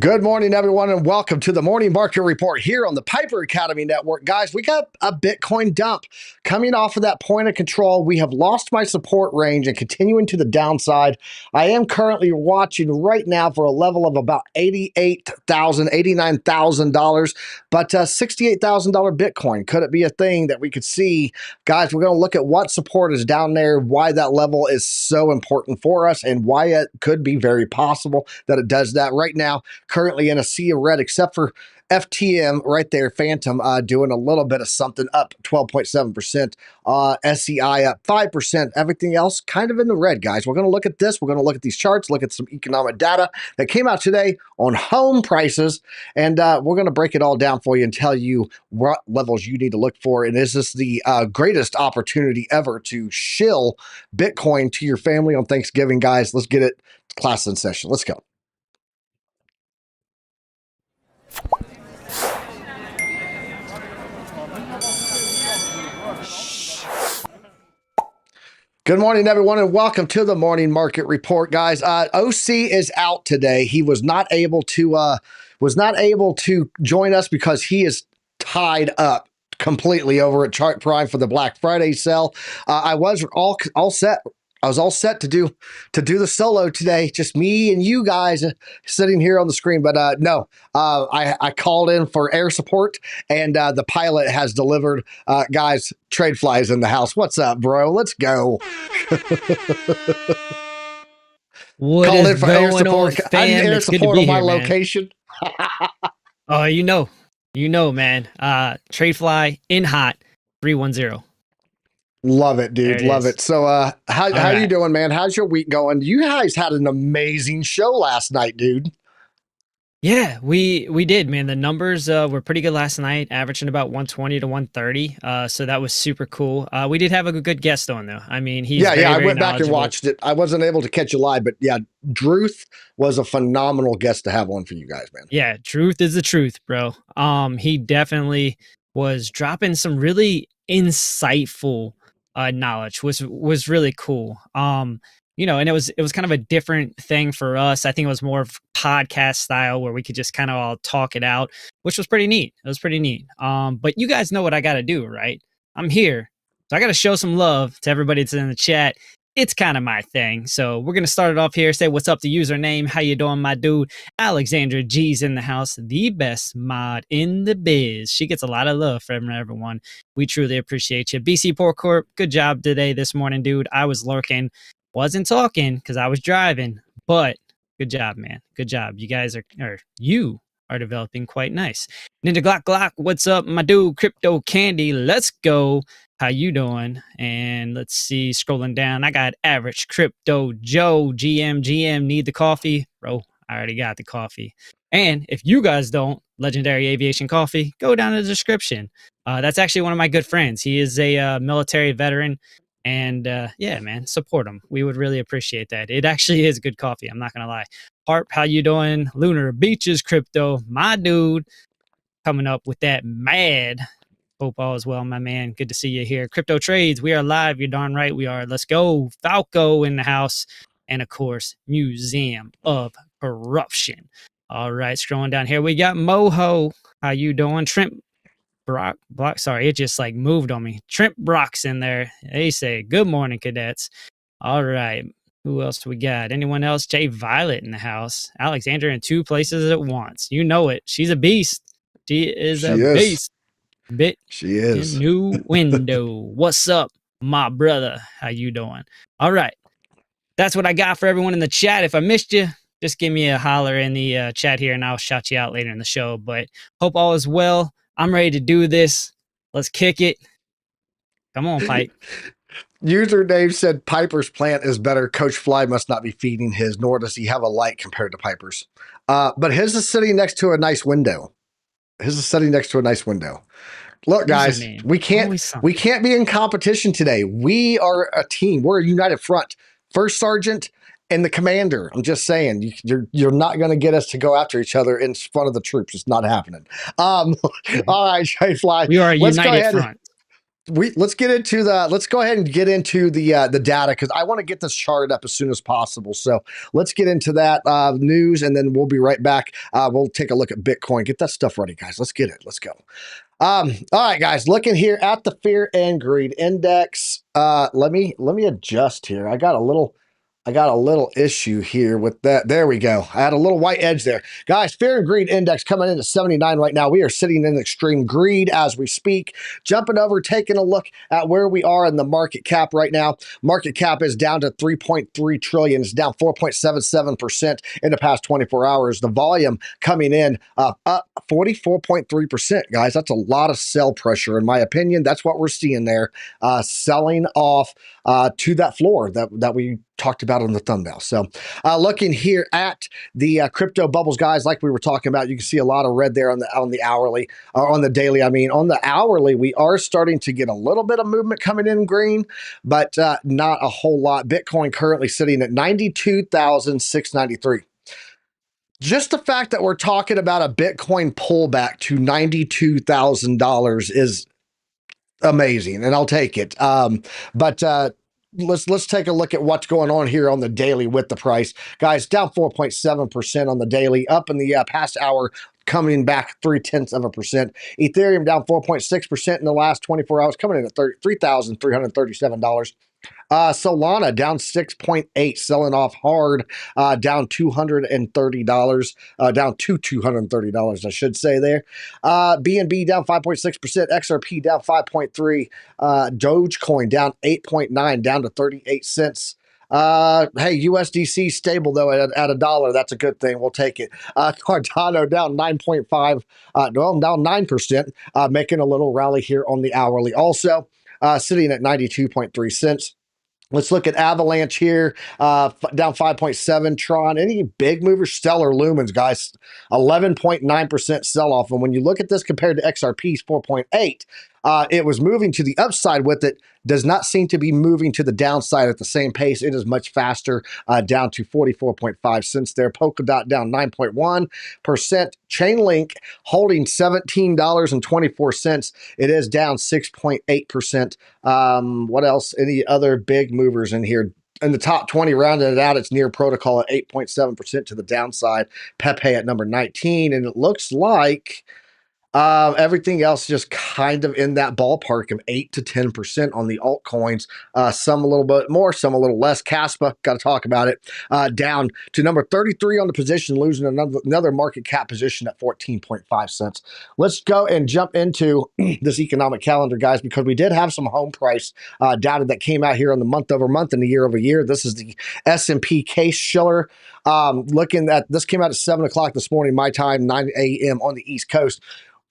Good morning, everyone, and welcome to the Morning Market Report here on the Piper Academy Network. Guys, we got a Bitcoin dump coming off of that point of control. We have lost my support range and continuing to the downside. I am currently watching right now for a level of about $88,000, $89,000, but $68,000 Bitcoin. Could it be a thing that we could see? Guys, we're going to look at what support is down there, why that level is so important for us, and why it could be very possible that it does that right now. Currently in a sea of red, except for FTM right there, Phantom doing a little bit of something, up 12.7%. SEI up 5%. Everything else kind of in the red, guys. We're going to look at this. We're going to look at these charts, look at some economic data that came out today on home prices, and we're going to break it all down for you and tell you what levels you need to look for. And is this the greatest opportunity ever to shill Bitcoin to your family on Thanksgiving, guys? Let's get it. Class in session. Let's go. Good morning, everyone, and welcome to the Morning Market Report, guys. OC is out today. He was not able to join us because he is tied up completely over at Chart Prime for the Black Friday sale. I was all set. I was all set to do the solo today, just me and you guys sitting here on the screen. But no, I called in for air support, and the pilot has delivered. Guys, TradeFly is in the house. What's up, bro? Let's go. What called is in for going air support. on, fam? I need air It's good to support be on my here, man. location. Oh, you know, man. TradeFly in hot 310. Love it, dude. Love is. it. So how right. you doing, man? How's your week going? You guys had an amazing show last night, dude. Yeah, we did, man. The numbers were pretty good last night, averaging about 120 to 130. So that was super cool. We did have a good guest on, though. I mean, he's very I went back and knowledgeable. watched it. I wasn't able to catch it live, but yeah, Druth was a phenomenal guest to have on for you guys, man. Yeah, truth is the truth, bro. He definitely was dropping some really insightful knowledge, which was really cool. You know, and it was kind of a different thing for us. I think it was more of podcast style where we could just kind of all talk it out, which was pretty neat. It was pretty neat. But you guys know what I got to do, right? I'm here, so I got to show some love to everybody that's in the chat. It's kind of my thing. So we're going to start it off here. Say what's up to username. How you doing, my dude? Alexandra G's in the house. The best mod in the biz. She gets a lot of love from everyone. We truly appreciate you. BC Port Corp, good job today, this morning, dude. I was lurking. Wasn't talking because I was driving. But good job, man. Good job. You guys you are developing quite nice. Ninja Glock, what's up, my dude? Crypto Candy, let's go. How you doing? And let's see, scrolling down, I got Average Crypto Joe, GM, need the coffee? Bro, I already got the coffee. And if you guys don't, Legendary Aviation Coffee, go down in the description. That's actually one of my good friends. He is a military veteran. And yeah, man, support him. We would really appreciate that. It actually is good coffee. I'm not going to lie. Harp, how you doing? Lunar Beaches Crypto, my dude, coming up with that mad. Hope all is well, my man. Good to see you here. Crypto Trades, we are live. You're darn right we are. Let's go. Falco in the house. And of course, Museum of Corruption. All right, scrolling down here, we got Moho. How you doing? Trent Brock, sorry, it just like moved on me. Trent Brock's in there. They say, good morning, cadets. All right. Who else do we got? Anyone else? Jay Violet in the house. Alexandra in two places at once. You know it. She's a beast. She is a beast. Bit she is. New window. What's up, my brother? How you doing? All right. That's what I got for everyone in the chat. If I missed you, just give me a holler in the chat here and I'll shout you out later in the show. But hope all is well. I'm ready to do this. Let's kick it. Come on, Pipe. User Dave said Piper's plant is better. Coach Fly must not be feeding his, nor does he have a light compared to Piper's. But his is sitting next to a nice window. Look, guys, we can't be in competition today. We are a team. We're a united front. First Sergeant and the commander. I'm just saying, you're not going to get us to go after each other in front of the troops. It's not happening. All right, TradeFly. We are a united front. let's get into the let's go ahead and get into the data because I want to get this chart up as soon as possible. So let's get into that news and then we'll be right back. We'll take a look at Bitcoin. Get that stuff ready, guys. Let's get it. Let's go. All right, guys. Looking here at the Fear and Greed Index. Let me adjust here. I got a little issue here with that. There we go. I had a little white edge there. Guys, Fear and Greed Index coming in at 79 right now. We are sitting in extreme greed as we speak. Jumping over, taking a look at where we are in the market cap right now. Market cap is down to 3.3 trillion. It's down 4.77% in the past 24 hours. The volume coming in up 44.3%, guys. That's a lot of sell pressure, in my opinion. That's what we're seeing there. Selling off to that floor that we talked about on the thumbnail. So looking here at the crypto bubbles, guys, like we were talking about, you can see a lot of red there on the hourly, or on the daily. I mean, on the hourly, we are starting to get a little bit of movement coming in green, but not a whole lot. Bitcoin currently sitting at 92,693. Just the fact that we're talking about a Bitcoin pullback to $92,000 is amazing, and I'll take it. But let's take a look at what's going on here on the daily with the price, guys. Down 4.7% on the daily, up in the past hour, coming back 0.3%. Ethereum down 4.6% in the last 24 hours, coming in at $3,337. Solana down 6.8, selling off hard, down $230, down to $230, I should say there. BNB down 5.6%, XRP down 5.3, Dogecoin down 8.9, down to 38 cents. Hey, USDC stable though at $1. That's a good thing. We'll take it. Cardano down 9.5, well, down 9%, making a little rally here on the hourly. Also, sitting at 92.3 cents. Let's look at Avalanche here, down 5.7. Tron, any big movers? Stellar Lumens, guys, 11.9% sell-off. And when you look at this compared to XRP's 4.8, it was moving to the upside with it. Does not seem to be moving to the downside at the same pace. It is much faster, down to 44.5 cents there. Polkadot down 9.1%. Chainlink holding $17.24. It is down 6.8%. What else? Any other big movers in here? In the top 20, rounded it out, it's near protocol at 8.7% to the downside. Pepe at number 19, and it looks like everything else just kind of in that ballpark of 8 to 10% on the altcoins. Some a little bit more, some a little less. Caspa, got to talk about it, down to number 33 on the position, losing another market cap position at 14.5 cents. Let's go and jump into this economic calendar, guys, because we did have some home price data that came out here on the month over month and the year over year. This is the S&P Case-Shiller. Looking at this, came out at 7 o'clock this morning, my time, 9 a.m. on the East Coast.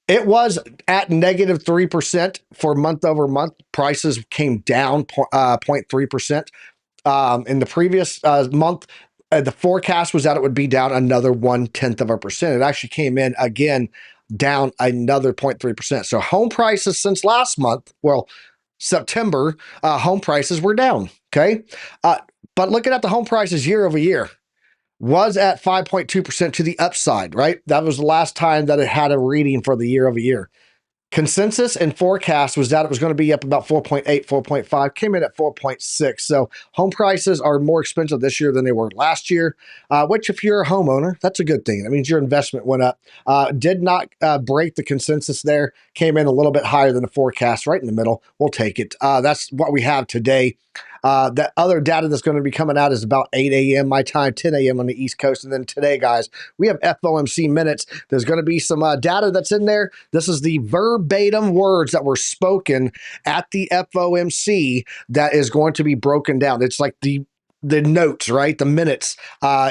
It was at negative 3% for month over month. Prices came down 0.3%. In the previous month, the forecast was that it would be down another 0.1%. It actually came in again down another 0.3%. So home prices since last month, well, September, home prices were down. Okay. But looking at the home prices year over year, was at 5.2% to the upside, right? That was the last time that it had a reading for the year over year. Consensus and forecast was that it was going to be up about 4.8, 4.5, came in at 4.6. So home prices are more expensive this year than they were last year, which if you're a homeowner, that's a good thing. That means your investment went up. Did not break the consensus there, came in a little bit higher than the forecast, right in the middle. We'll take it. That's what we have today. That other data that's going to be coming out is about 8 a.m. my time, 10 a.m. on the East Coast. And then today, guys, we have FOMC minutes. There's going to be some data that's in there. This is the verbatim words that were spoken at the FOMC that is going to be broken down. It's like the notes, right? The minutes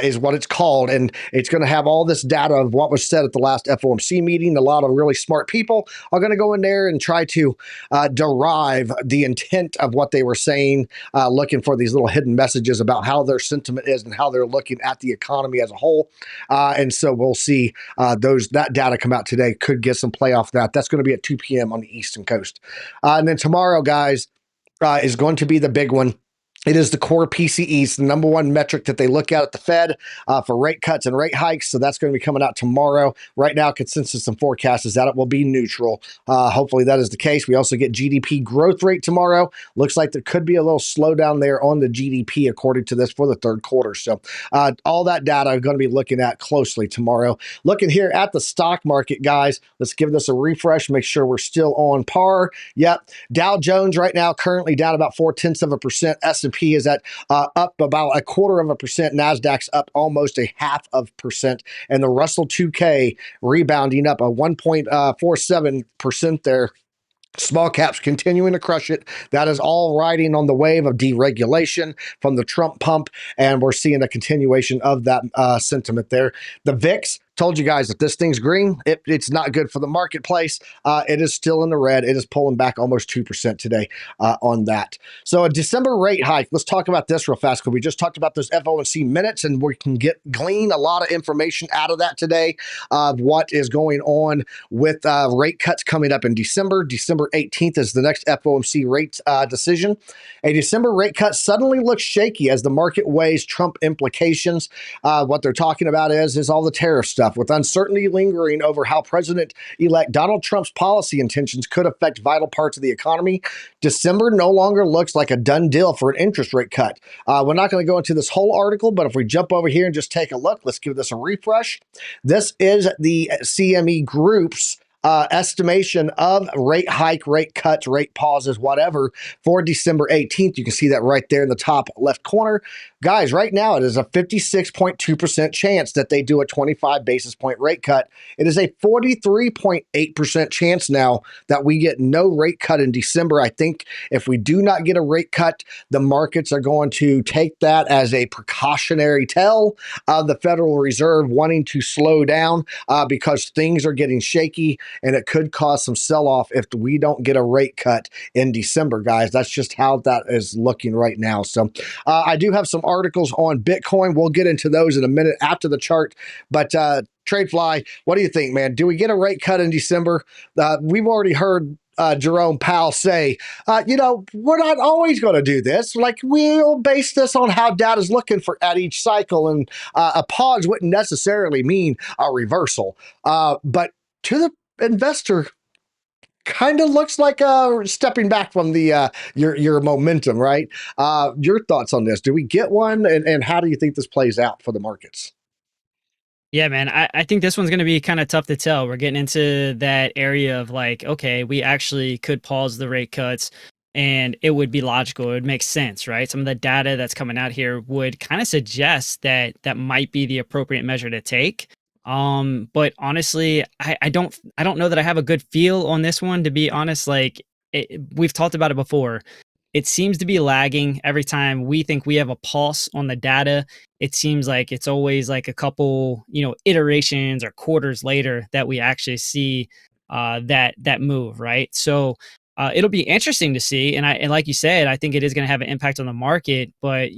is what it's called. And it's going to have all this data of what was said at the last FOMC meeting. A lot of really smart people are going to go in there and try to derive the intent of what they were saying, looking for these little hidden messages about how their sentiment is and how they're looking at the economy as a whole. And so we'll see that data come out today. Could get some play off that. That's going to be at 2 p.m. on the Eastern Coast. And then tomorrow, guys, is going to be the big one. It is the core PCEs, the number one metric that they look at the Fed for rate cuts and rate hikes. So that's going to be coming out tomorrow. Right now, consensus and forecast is that it will be neutral. Hopefully that is the case. We also get GDP growth rate tomorrow. Looks like there could be a little slowdown there on the GDP according to this for the third quarter. So all that data I'm going to be looking at closely tomorrow. Looking here at the stock market, guys, let's give this a refresh, make sure we're still on par. Yep. Dow Jones right now currently down about 0.4%. S&P is at up about 0.25%. Nasdaq's up almost 0.5%, and the Russell 2K rebounding up a 1.47% there. Small caps continuing to crush it. That is all riding on the wave of deregulation from the Trump pump, and we're seeing a continuation of that sentiment there. The VIX, told you guys that this thing's green. It's not good for the marketplace. It is still in the red. It is pulling back almost 2% today on that. So a December rate hike. Let's talk about this real fast because we just talked about those FOMC minutes, and we can glean a lot of information out of that today of what is going on with rate cuts coming up in December. December 18th is the next FOMC rate decision. A December rate cut suddenly looks shaky as the market weighs Trump implications. What they're talking about is all the tariff stuff, with uncertainty lingering over how President-elect Donald Trump's policy intentions could affect vital parts of the economy. December no longer looks like a done deal for an interest rate cut. We're not going to go into this whole article, but if we jump over here and just take a look, let's give this a refresh. This is the CME Group's estimation of rate hike, rate cuts, rate pauses, whatever, for December 18th. You can see that right there in the top left corner. Guys, right now it is a 56.2% chance that they do a 25 basis point rate cut. It is a 43.8% chance now that we get no rate cut in December. I think if we do not get a rate cut, the markets are going to take that as a precautionary tell of the Federal Reserve wanting to slow down because things are getting shaky, and it could cause some sell-off if we don't get a rate cut in December, guys. That's just how that is looking right now. So I do have some articles on Bitcoin. We'll get into those in a minute after the chart. But TradeFly, what do you think, man? Do we get a rate cut in December? We've already heard Jerome Powell say, we're not always going to do this. Like, we'll base this on how data's looking for at each cycle, and a pause wouldn't necessarily mean a reversal. But to the investor, kind of looks like stepping back from the your momentum, right? Your thoughts on this? Do we get one, and how do you think this plays out for the markets? Yeah, man, I think this one's going to be kind of tough to tell. We're getting into that area of like, okay, we actually could pause the rate cuts and it would be logical. It would make sense, right? Some of the data that's coming out here would kind of suggest that that might be the appropriate measure to take. But honestly, I don't know that I have a good feel on this one, to be honest. Like, we've talked about it before. It seems to be lagging every time we think we have a pulse on the data. It seems like it's always like a couple, iterations or quarters later that we actually see that move, right? So it'll be interesting to see. And like you said, I think it is going to have an impact on the market. But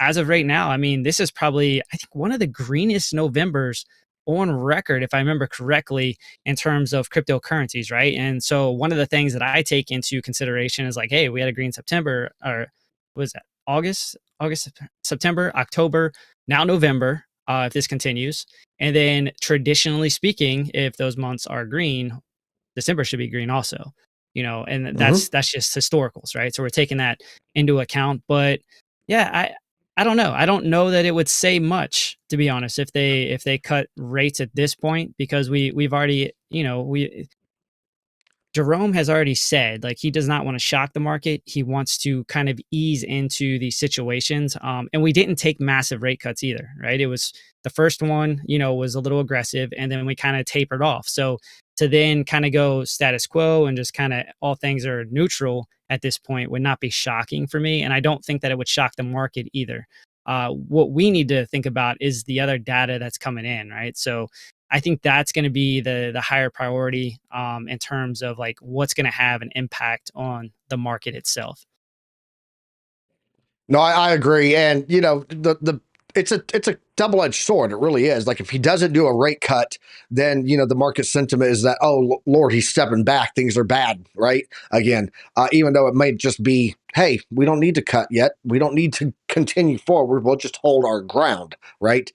as of right now, I mean, this is probably, I think, one of the greenest Novembers on record, if I remember correctly, in terms of cryptocurrencies, right? And so one of the things that I take into consideration is like, hey, we had a green September, or was that August, September, October, now November, if this continues. And then traditionally speaking, if those months are green, December should be green also, and that's just historicals, right? So we're taking that into account. But yeah, I don't know. I don't know that it would say much, to be honest, if they cut rates at this point, because we've already, Jerome has already said, like, he does not want to shock the market. He wants to kind of ease into these situations. And we didn't take massive rate cuts either, right? It was the first one, was a little aggressive, and then we kind of tapered off. So to then kind of go status quo and just kind of all things are neutral at this point would not be shocking for me. And I don't think that it would shock the market either. What we need to think about is the other data that's coming in, right? So I think that's going to be the higher priority in terms of like what's going to have an impact on the market itself. No, I agree, and it's a double-edged sword. It really is. Like if he doesn't do a rate cut, then the market sentiment is that, oh Lord, he's stepping back. Things are bad, right? Again, even though it may just be, hey, we don't need to cut yet. We don't need to continue forward. We'll just hold our ground, right?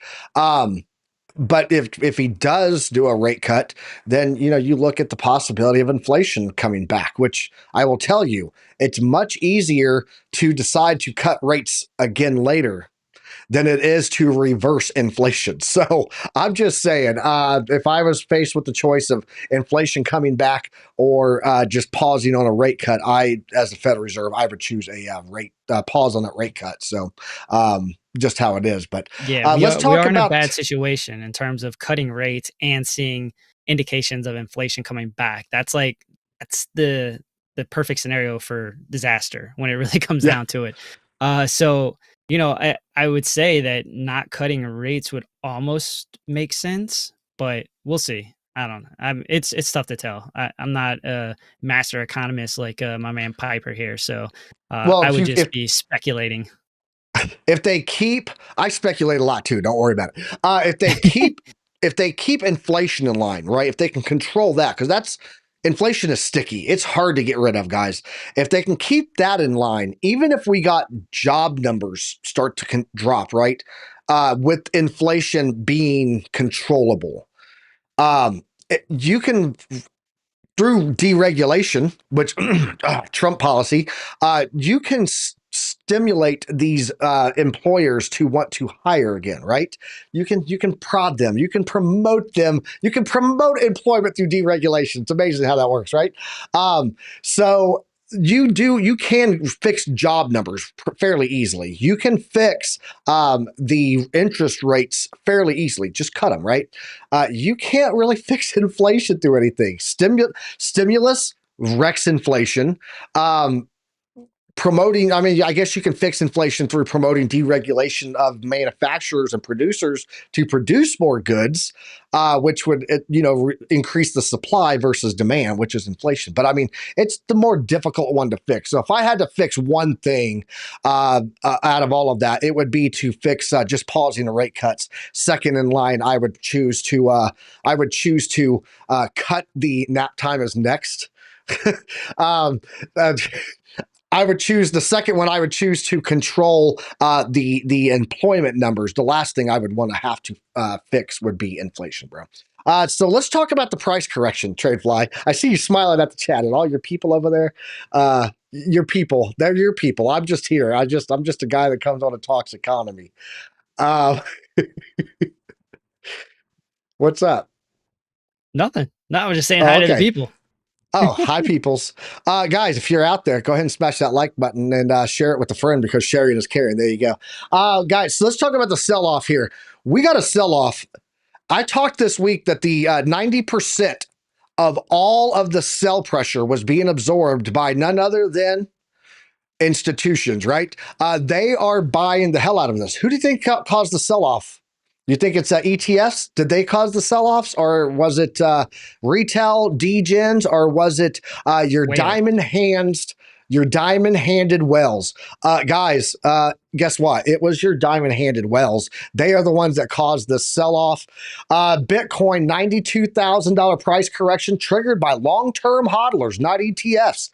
But if he does do a rate cut, then you look at the possibility of inflation coming back, which I will tell you, it's much easier to decide to cut rates again later than it is to reverse inflation. So I'm just saying, if I was faced with the choice of inflation coming back or just pausing on a rate cut, as the Federal Reserve, I would choose a rate pause on that rate cut. So just how it is. But Yeah, let's we talk are in a about. bad situation in terms of cutting rates and seeing indications of inflation coming back. That's the perfect scenario for disaster when it really comes Yeah. down to it. So I would say that not cutting rates would almost make sense, but we'll see. I don't know. It's tough to tell. I'm not a master economist like my man Piper here, so Well, I would just be speculating. if they keep, I speculate a lot too. Don't worry about it. If they keep inflation in line, right? If they can control that, because inflation is sticky. It's hard to get rid of, guys. If they can keep that in line, even if we got job numbers start to drop, right? With inflation being controllable, you can, through deregulation, which Trump policy, you can stimulate these employers to want to hire again, right? You can prod them, you can promote them, you can promote employment through deregulation. It's amazing how that works, right? So you can fix job numbers fairly easily. You can fix the interest rates fairly easily. Just cut them, right? You can't really fix inflation through anything. Stimulus wrecks inflation. Promoting, I mean, I guess you can fix inflation through promoting deregulation of manufacturers and producers to produce more goods, which would, increase the supply versus demand, which is inflation. But I mean, it's the more difficult one to fix. So if I had to fix one thing out of all of that, it would be to fix just pausing the rate cuts. Second in line, I would choose to cut the nap time as next. um, uh, I would choose the second one. I would choose to control the employment numbers. The last thing I would want to have to fix would be inflation, bro. So let's talk about the price correction, TradeFly. I see you smiling at the chat and all your people over there. Your people, they're your people. I'm just here. I'm just a guy that comes on and talks economy. What's up? Nothing. No, I was just saying Oh, hi to the okay. people. Oh, hi, peoples. Guys, if you're out there, go ahead and smash that like button and share it with a friend because sharing is caring. There you go. Guys, so let's talk about the sell-off here. We got a sell-off. I talked this week that the 90% of all of the sell pressure was being absorbed by none other than institutions, right? They are buying the hell out of this. Who do you think caused the sell-off? You think it's ETFs? Did they cause the sell-offs? Or was it retail degens? Or was it your diamond-handed whales? Guys, guess what? It was your diamond-handed whales. They are the ones that caused the sell-off. Bitcoin, $92,000 price correction triggered by long-term hodlers, not ETFs.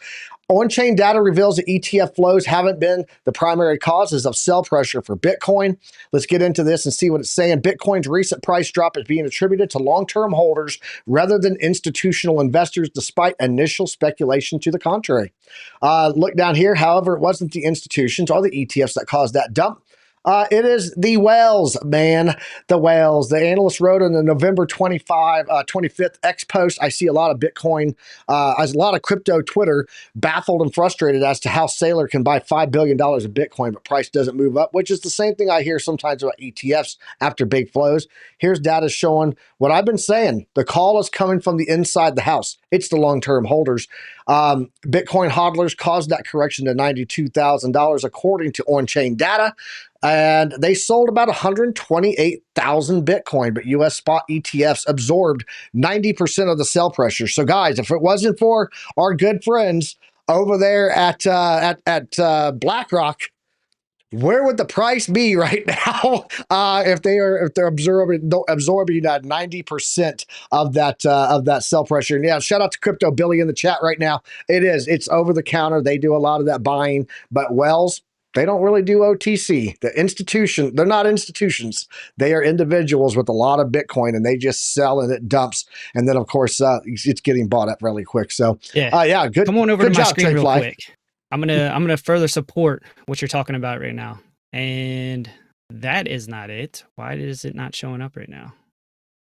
On-chain data reveals that ETF flows haven't been the primary causes of sell pressure for Bitcoin. Let's get into this and see what it's saying. Bitcoin's recent price drop is being attributed to long-term holders rather than institutional investors, despite initial speculation to the contrary. Look down here. However, it wasn't the institutions or the ETFs that caused that dump. It is the whales, man. The whales. The analyst wrote in the November 25th X post, I see a lot of Bitcoin, as a lot of crypto Twitter baffled and frustrated as to how Saylor can buy $5 billion of Bitcoin, but price doesn't move up, which is the same thing I hear sometimes about ETFs after big flows. Here's data showing what I've been saying. The call is coming from the inside the house. It's the long-term holders. Bitcoin hodlers caused that correction to $92,000 according to on-chain data. And they sold about 128,000 Bitcoin, but U.S. spot ETFs absorbed 90% of the sell pressure. So, guys, if it wasn't for our good friends over there at BlackRock, Where would the price be right now if they're absorbing 90% of that sell pressure? And yeah, shout out to Crypto Billy in the chat right now. It's over the counter. They do a lot of that buying, but Wells, they don't really do OTC. They're not institutions. They are individuals with a lot of Bitcoin, and they just sell and it dumps. And then of course it's getting bought up really quick. So yeah, good. Come on over good to my job, screen real TradeFly. quick. I'm gonna further support what you're talking about right now. And that is not it. Why is it not showing up right now?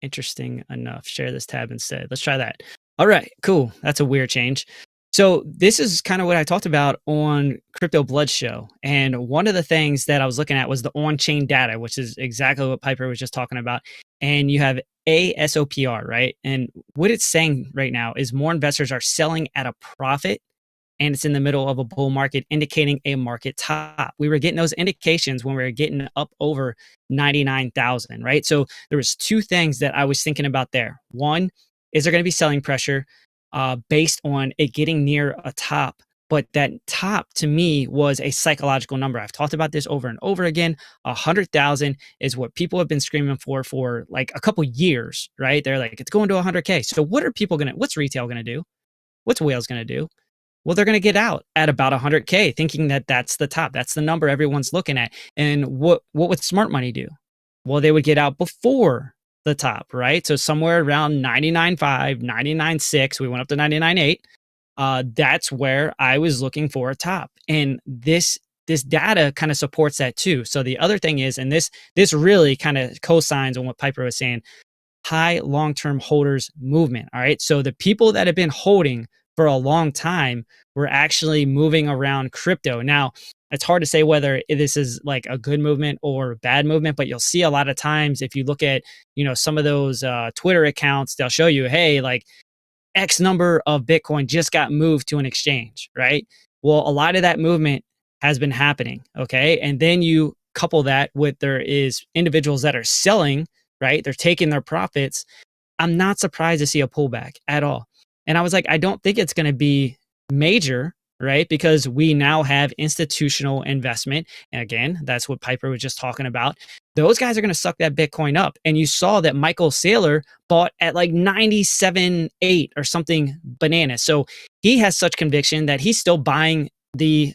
Interesting enough. Share this tab instead. Let's try that. All right, cool. That's a weird change. So this is kind of what I talked about on Crypto Blood Show. And one of the things that I was looking at was the on-chain data, which is exactly what Piper was just talking about. And you have ASOPR, right? And what it's saying right now is more investors are selling at a profit, and it's in the middle of a bull market, indicating a market top. We were getting those indications when we were getting up over 99,000, right? So there was two things that I was thinking about there. One, is there going to be selling pressure based on it getting near a top? But that top to me was a psychological number. I've talked about this over and over again. 100,000 is what people have been screaming for like a couple years, right? They're like, it's going to 100K. So what's retail going to do? What's whales going to do? Well, they're going to get out at about 100K, thinking that that's the top. That's the number everyone's looking at. And what would smart money do? Well, they would get out before the top, right? So somewhere around 99.5, 99.6, we went up to 99.8. That's where I was looking for a top. And this data kind of supports that too. So the other thing is, and this really kind of co-signs on what Piper was saying, high long-term holders movement. All right. So the people that have been holding for a long time were actually moving around crypto. Now, it's hard to say whether this is like a good movement or bad movement, but you'll see a lot of times if you look at, some of those Twitter accounts, they'll show you, hey, like X number of Bitcoin just got moved to an exchange, right? Well, a lot of that movement has been happening, okay? And then you couple that with there is individuals that are selling, right? They're taking their profits. I'm not surprised to see a pullback at all. And I was like, I don't think it's going to be major, right? Because we now have institutional investment. And again, that's what Piper was just talking about. Those guys are going to suck that Bitcoin up. And you saw that Michael Saylor bought at like 97.8 or something bananas. So he has such conviction that he's still buying the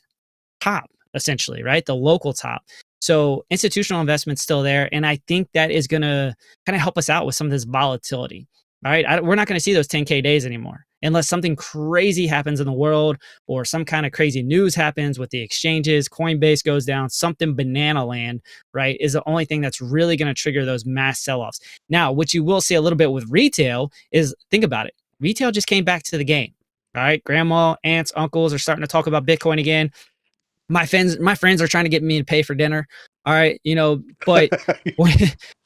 top, essentially, right? The local top. So institutional investment's still there. And I think that is going to kind of help us out with some of this volatility. All right. We're not going to see those 10K days anymore unless something crazy happens in the world or some kind of crazy news happens with the exchanges, Coinbase goes down, something banana land, right, is the only thing that's really going to trigger those mass sell-offs. Now, what you will see a little bit with retail is, think about it. Retail just came back to the game. All right. Grandma, aunts, uncles are starting to talk about Bitcoin again. My friends are trying to get me to pay for dinner. All right. But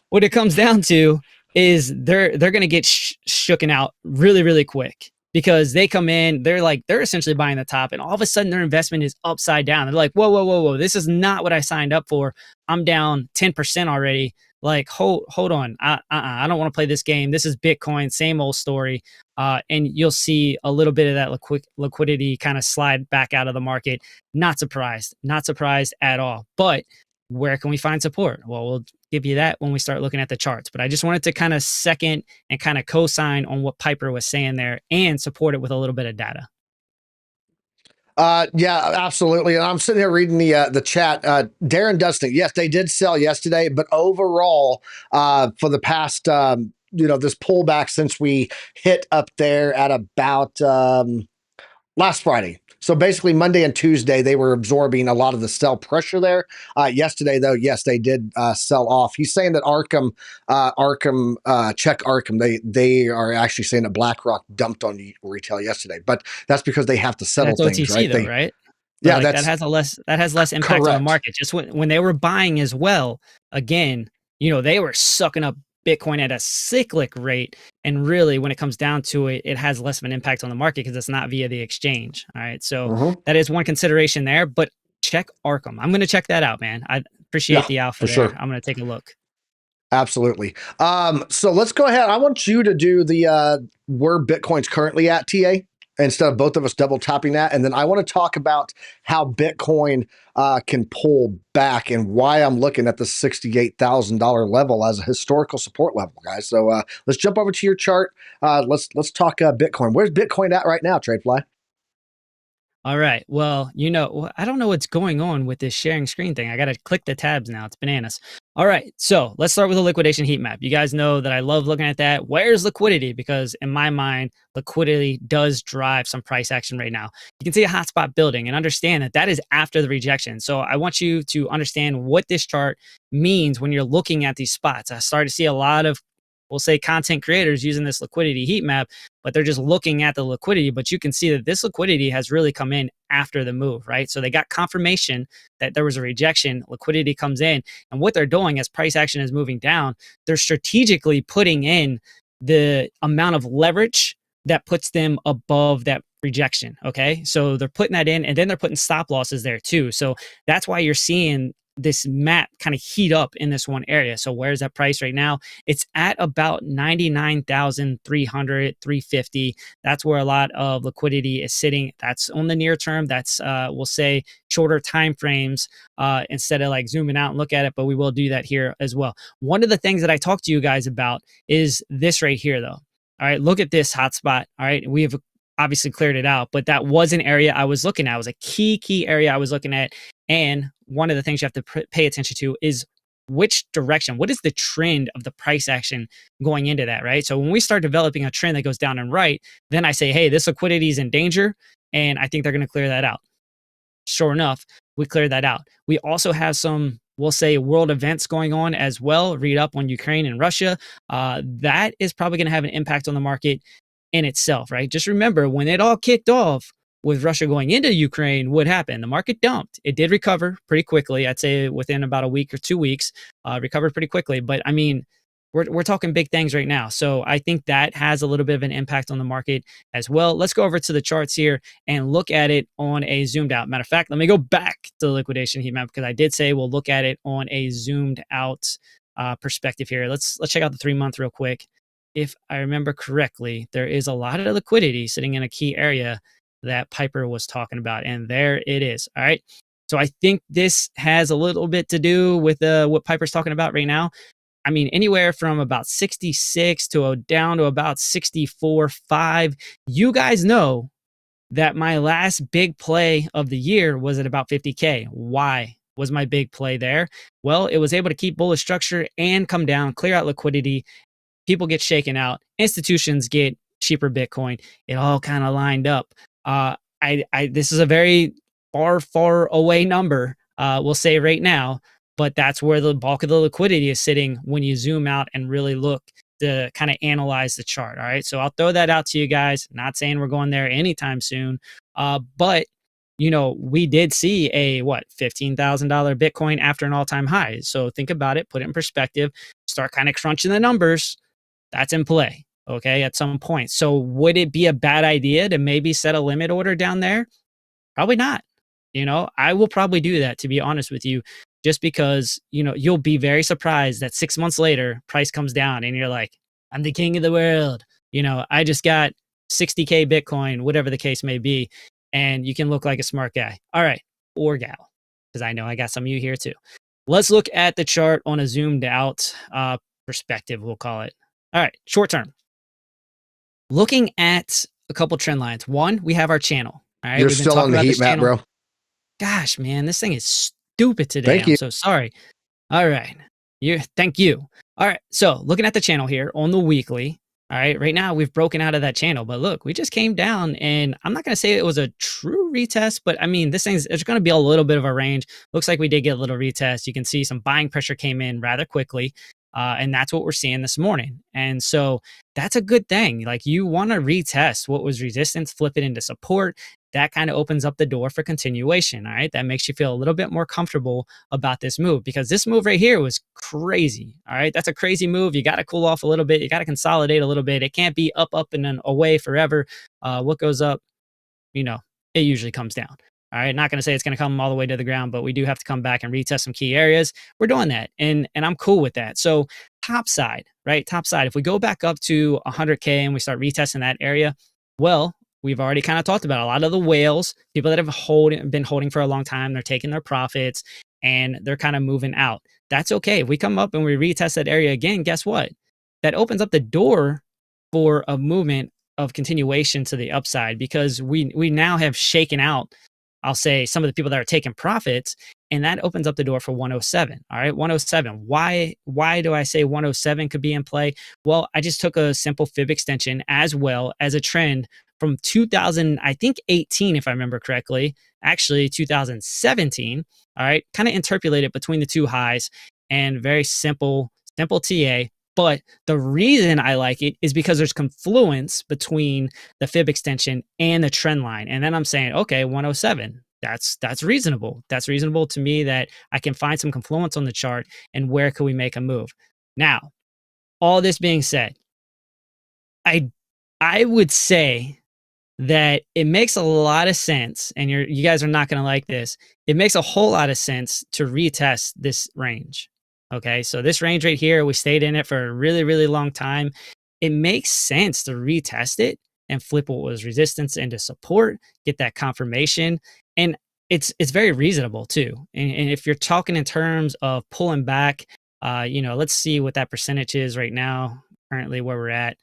what it comes down to is they're going to get shooken out really, really quick because they come in, they're essentially buying the top, and all of a sudden their investment is upside down. They're like, whoa, this is not what I signed up for. I'm down 10% already. Like, hold on. I don't want to play this game. This is Bitcoin, same old story. And you'll see a little bit of that liquidity kind of slide back out of the market. Not surprised at all. But where can we find support? Well, we'll give you that when we start looking at the charts. But I just wanted to kind of second and kind of co-sign on what Piper was saying there and support it with a little bit of data. Yeah, absolutely. And I'm sitting here reading the chat. Darren Dustin, yes, they did sell yesterday, but overall, for the past, this pullback since we hit up there at about last Friday. So basically Monday and Tuesday, they were absorbing a lot of the sell pressure there. Yesterday, though, yes, they did sell off. He's saying that check Arkham. They are actually saying that BlackRock dumped on retail yesterday, but that's because they have to settle that's things, OTC right? Though, right? Yeah, like that has less impact correct on the market. Just when they were buying as well, again, they were sucking up Bitcoin at a cyclic rate. And really, when it comes down to it, it has less of an impact on the market because it's not via the exchange. All right. So that is one consideration there. But check Arkham. I'm going to check that out, man. I appreciate the alpha there. Sure. I'm going to take a look. Absolutely. So let's go ahead. I want you to do the where Bitcoin's currently at, TA. instead of both of us double tapping that. And then I want to talk about how Bitcoin can pull back and why I'm looking at the $68,000 level as a historical support level, guys. So let's jump over to your chart. Let's talk Bitcoin. Where's Bitcoin at right now, TradeFly? All right. Well, I don't know what's going on with this sharing screen thing. I got to click the tabs now. It's bananas. All right. So let's start with the liquidation heat map. You guys know that I love looking at that. Where's liquidity? Because in my mind, liquidity does drive some price action right now. You can see a hotspot building and understand that that is after the rejection. So I want you to understand what this chart means when you're looking at these spots. I started to see a lot of, we'll say, content creators using this liquidity heat map, but they're just looking at the liquidity. But you can see that this liquidity has really come in after the move, right? So they got confirmation that there was a rejection, liquidity comes in, and what they're doing as price action is moving down, they're strategically putting in the amount of leverage that puts them above that rejection, okay? So they're putting that in, and then they're putting stop losses there too. So that's why you're seeing this map kind of heat up in this one area. So where's that price right now? It's at about 99,300, 350. That's where a lot of liquidity is sitting. That's on the near term. That's we'll say shorter time frames instead of like zooming out and look at it, but we will do that here as well. One of the things that I talked to you guys about is this right here though. All right, look at this hotspot. All right, we have obviously cleared it out, but that was an area I was looking at. It was a key area I was looking at. And one of the things you have to pay attention to is which direction, what is the trend of the price action going into that, right? So when we start developing a trend that goes down and right, then I say, hey, this liquidity is in danger, and I think they're going to clear that out. Sure enough, we cleared that out. We also have some, we'll say, world events going on as well. Read up on Ukraine and Russia. That is probably going to have an impact on the market in itself, right? Just remember when it all kicked off with Russia going into Ukraine, what happened? The market dumped. It did recover pretty quickly. I'd say within about a week or 2 weeks, recovered pretty quickly. But I mean, we're talking big things right now. So I think that has a little bit of an impact on the market as well. Let's go over to the charts here and look at it on a zoomed out. Matter of fact, let me go back to the liquidation heat map because I did say we'll look at it on a zoomed out perspective here. Let's check out the 3-month real quick. If I remember correctly, there is a lot of liquidity sitting in a key area that Piper was talking about. And there it is. All right. So I think this has a little bit to do with what Piper's talking about right now. I mean, anywhere from about 66 to down to about 64.5. You guys know that my last big play of the year was at about 50K. Why was my big play there? Well, it was able to keep bullish structure and come down, clear out liquidity. People get shaken out. Institutions get cheaper Bitcoin. It all kind of lined up. This is a very far away number, we'll say right now, but that's where the bulk of the liquidity is sitting when you zoom out and really look to kind of analyze the chart. All right. So I'll throw that out to you guys. Not saying we're going there anytime soon. But we did see a $15,000 Bitcoin after an all-time high. So think about it, put it in perspective, start kind of crunching the numbers. That's in play. Okay, at some point. So would it be a bad idea to maybe set a limit order down there? Probably not. I will probably do that, to be honest with you, just because, you'll be very surprised that 6 months later, price comes down and you're like, I'm the king of the world. I just got 60K Bitcoin, whatever the case may be. And you can look like a smart guy. All right. Or gal, because I know I got some of you here too. Let's look at the chart on a zoomed out perspective, we'll call it. All right. Short term. Looking at a couple trend lines. One, we have our channel. All right. You're We've been still on talking the about heat this map, channel. bro. Gosh, man, this thing is stupid today. Thank you. I'm so sorry. All right. Thank you. All right. So looking at the channel here on the weekly. All right. Right now we've broken out of that channel, but look, we just came down and I'm not going to say it was a true retest, but I mean, this thing's, it's going to be a little bit of a range. Looks like we did get a little retest. You can see some buying pressure came in rather quickly. And that's what we're seeing this morning. And so that's a good thing. Like you want to retest what was resistance, flip it into support. That kind of opens up the door for continuation. All right. That makes you feel a little bit more comfortable about this move because this move right here was crazy. All right. That's a crazy move. You got to cool off a little bit. You got to consolidate a little bit. It can't be up, and then away forever. What goes up, it usually comes down. All right, not going to say it's going to come all the way to the ground, but we do have to come back and retest some key areas. We're doing that, and I'm cool with that. So top side, right? Top side, if we go back up to 100K and we start retesting that area, well, we've already kind of talked about a lot of the whales, people that have been holding for a long time, they're taking their profits and they're kind of moving out. That's okay. If we come up and we retest that area again, guess what? That opens up the door for a movement of continuation to the upside, because we now have shaken out, I'll say, some of the people that are taking profits, and that opens up the door for 107. All right, 107. Why do I say 107 could be in play? Well, I just took a simple fib extension as well as a trend from 2000, I think 18, if I remember correctly, actually 2017. All right, kind of interpolate it between the two highs, and very simple TA. But the reason I like it is because there's confluence between the fib extension and the trend line. And then I'm saying, okay, 107. That's reasonable. That's reasonable to me, that I can find some confluence on the chart, and where can we make a move? Now, all this being said, I would say that it makes a lot of sense, and you guys are not going to like this. It makes a whole lot of sense to retest this range. Okay, so this range right here, we stayed in it for a really, really long time. It makes sense to retest it and flip what was resistance into support, get that confirmation. And it's very reasonable too. And if you're talking in terms of pulling back, let's see what that percentage is right now, currently where we're at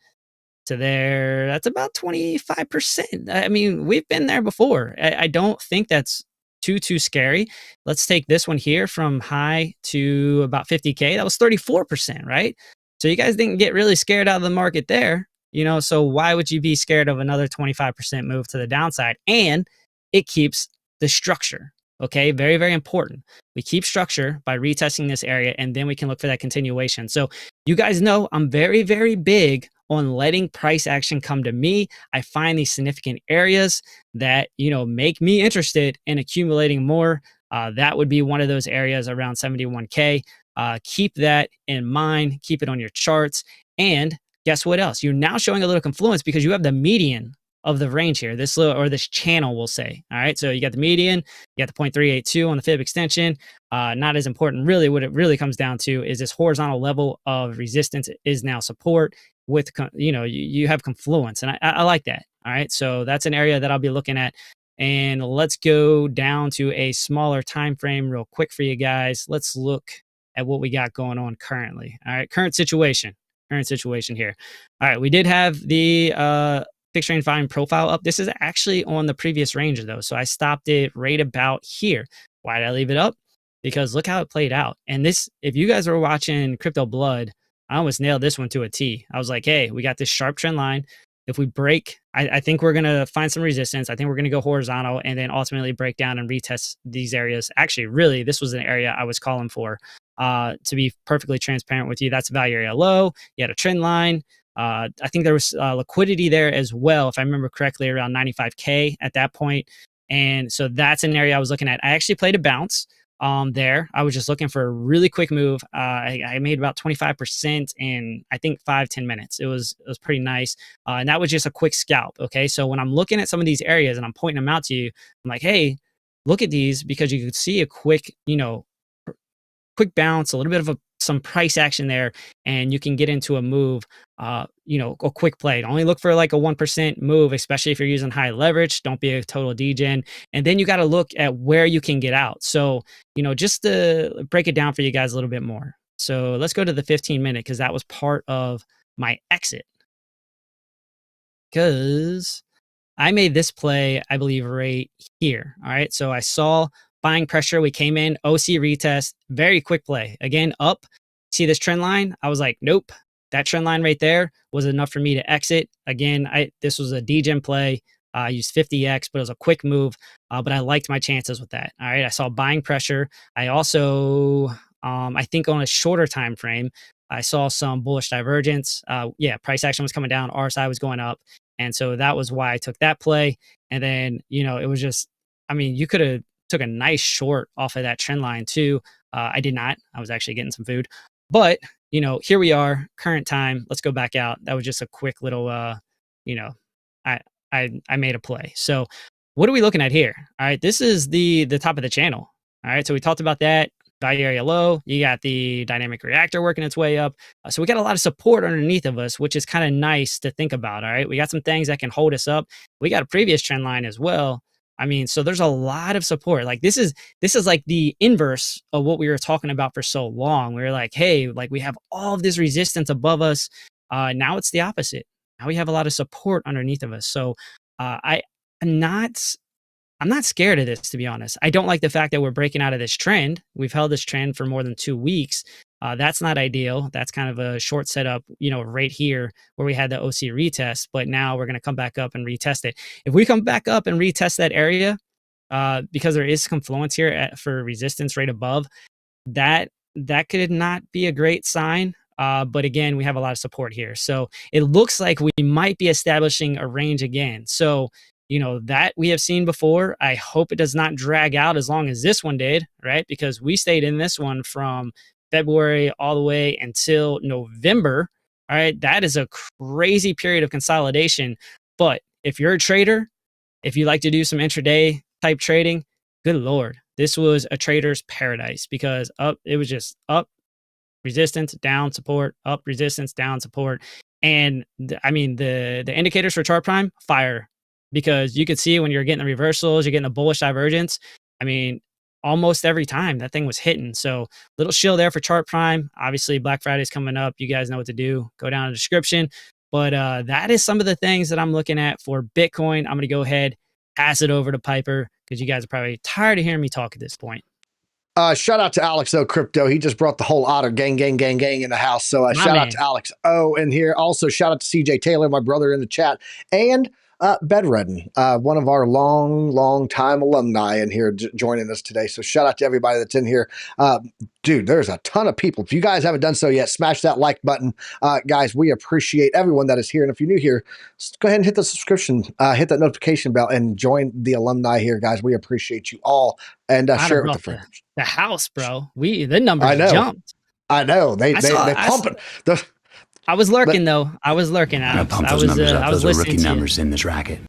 to there. That's about 25%. I mean, we've been there before. I don't think that's too scary. Let's take this one here from high to about 50K. That was 34%, right? So you guys didn't get really scared out of the market there, so why would you be scared of another 25% move to the downside? And it keeps the structure. Okay, very, very important. We keep structure by retesting this area, and then we can look for that continuation. So you guys know I'm very, very big on letting price action come to me. I find these significant areas that, make me interested in accumulating more. That would be one of those areas around 71K. Keep that in mind. Keep it on your charts. And guess what else? You're now showing a little confluence because you have the median of the range here, this channel, we'll say. All right, so you got the median, you got the 0.382 on the fib extension. Not as important, really. What it really comes down to is this horizontal level of resistance is now support with, you have confluence, and I like that. All right, so that's an area that I'll be looking at. And let's go down to a smaller time frame real quick for you guys. Let's look at what we got going on currently. All right, current situation here. All right, we did have the fixed range volume profile up. This is actually on the previous range though, so I stopped it right about here. Why did I leave it up? Because look how it played out. And this, if you guys were watching Crypto Blood, I almost nailed this one to a T. I was like, hey, we got this sharp trend line. If we break, I think we're going to find some resistance. I think we're going to go horizontal and then ultimately break down and retest these areas. Actually, really, this was an area I was calling for. To be perfectly transparent with you, that's a value area low. You had a trend line. I think there was liquidity there as well, if I remember correctly, around 95K at that point. And so that's an area I was looking at. I actually played a bounce there. I was just looking for a really quick move. I made about 25% in, I think, 5-10 minutes. It was pretty nice. And that was just a quick scalp. Okay. So when I'm looking at some of these areas and I'm pointing them out to you, I'm like, hey, look at these, because you could see a quick bounce, a little bit of some price action there, and you can get into a move, a quick play. Only look for like a 1% move, especially if you're using high leverage. Don't be a total degen. And then you got to look at where you can get out. So, just to break it down for you guys a little bit more. So let's go to the 15-minute, because that was part of my exit. Because I made this play, I believe, right here. All right. So I saw buying pressure. We came in, OC retest, very quick play. Again, up. See this trend line? I was like, nope. That trend line right there was enough for me to exit. Again, this was a degen play. I used 50x, but it was a quick move. But I liked my chances with that. All right. I saw buying pressure. I also, I think on a shorter time frame, I saw some bullish divergence. Price action was coming down. RSI was going up. And so that was why I took that play. And then, it was just, you could have took a nice short off of that trend line too. I did not. I was actually getting some food. But, here we are, current time. Let's go back out. That was just a quick little, I made a play. So what are we looking at here? All right, this is the top of the channel. All right, so we talked about that. value area low. You got the dynamic reactor working its way up. So we got a lot of support underneath of us, which is kind of nice to think about. All right. We got some things that can hold us up. We got a previous trend line as well. I mean, so there's a lot of support. Like this is like the inverse of what we were talking about for so long. We were like, hey, like we have all of this resistance above us. Now it's the opposite. Now we have a lot of support underneath of us. So I'm not scared of this, to be honest. I don't like the fact that we're breaking out of this trend. We've held this trend for more than 2 weeks. That's not ideal. That's kind of a short setup, right here where we had the OC retest, but now we're going to come back up and retest it. If we come back up and retest that area, because there is confluence here for resistance right above, that could not be a great sign. But again, we have a lot of support here. So it looks like we might be establishing a range again. So that we have seen before. I hope it does not drag out as long as this one did, right? Because we stayed in this one from February all the way until November. All right. That is a crazy period of consolidation. But if you're a trader, if you like to do some intraday type trading, good Lord, this was a trader's paradise because it was just up, resistance, down, support, up, resistance, down, support. And the indicators for chart prime, fire. Because you could see when you're getting the reversals, you're getting a bullish divergence. I mean, almost every time that thing was hitting. So little shill there for chart prime. Obviously, Black Friday's coming up. You guys know what to do. Go down in the description. But that is some of the things that I'm looking at for Bitcoin. I'm going to go ahead, pass it over to Piper because you guys are probably tired of hearing me talk at this point. Shout out to Alex O Crypto. He just brought the whole Otter gang in the house. So shout out to Alex O in here. Also, shout out to CJ Taylor, my brother in the chat, and Bedredden, one of our long time alumni in here joining us today. So shout out to everybody that's in here. Dude, there's a ton of people. If you guys haven't done so yet, smash that like button. Guys, we appreciate everyone that is here. And if you're new here, go ahead and hit the subscription, hit that notification bell, and join the alumni here, guys. We appreciate you all. And share it with the friends. The house, bro. The numbers jumped. I know. They pumping. I was lurking though. I was lurking. I was listening rookie numbers in this racket.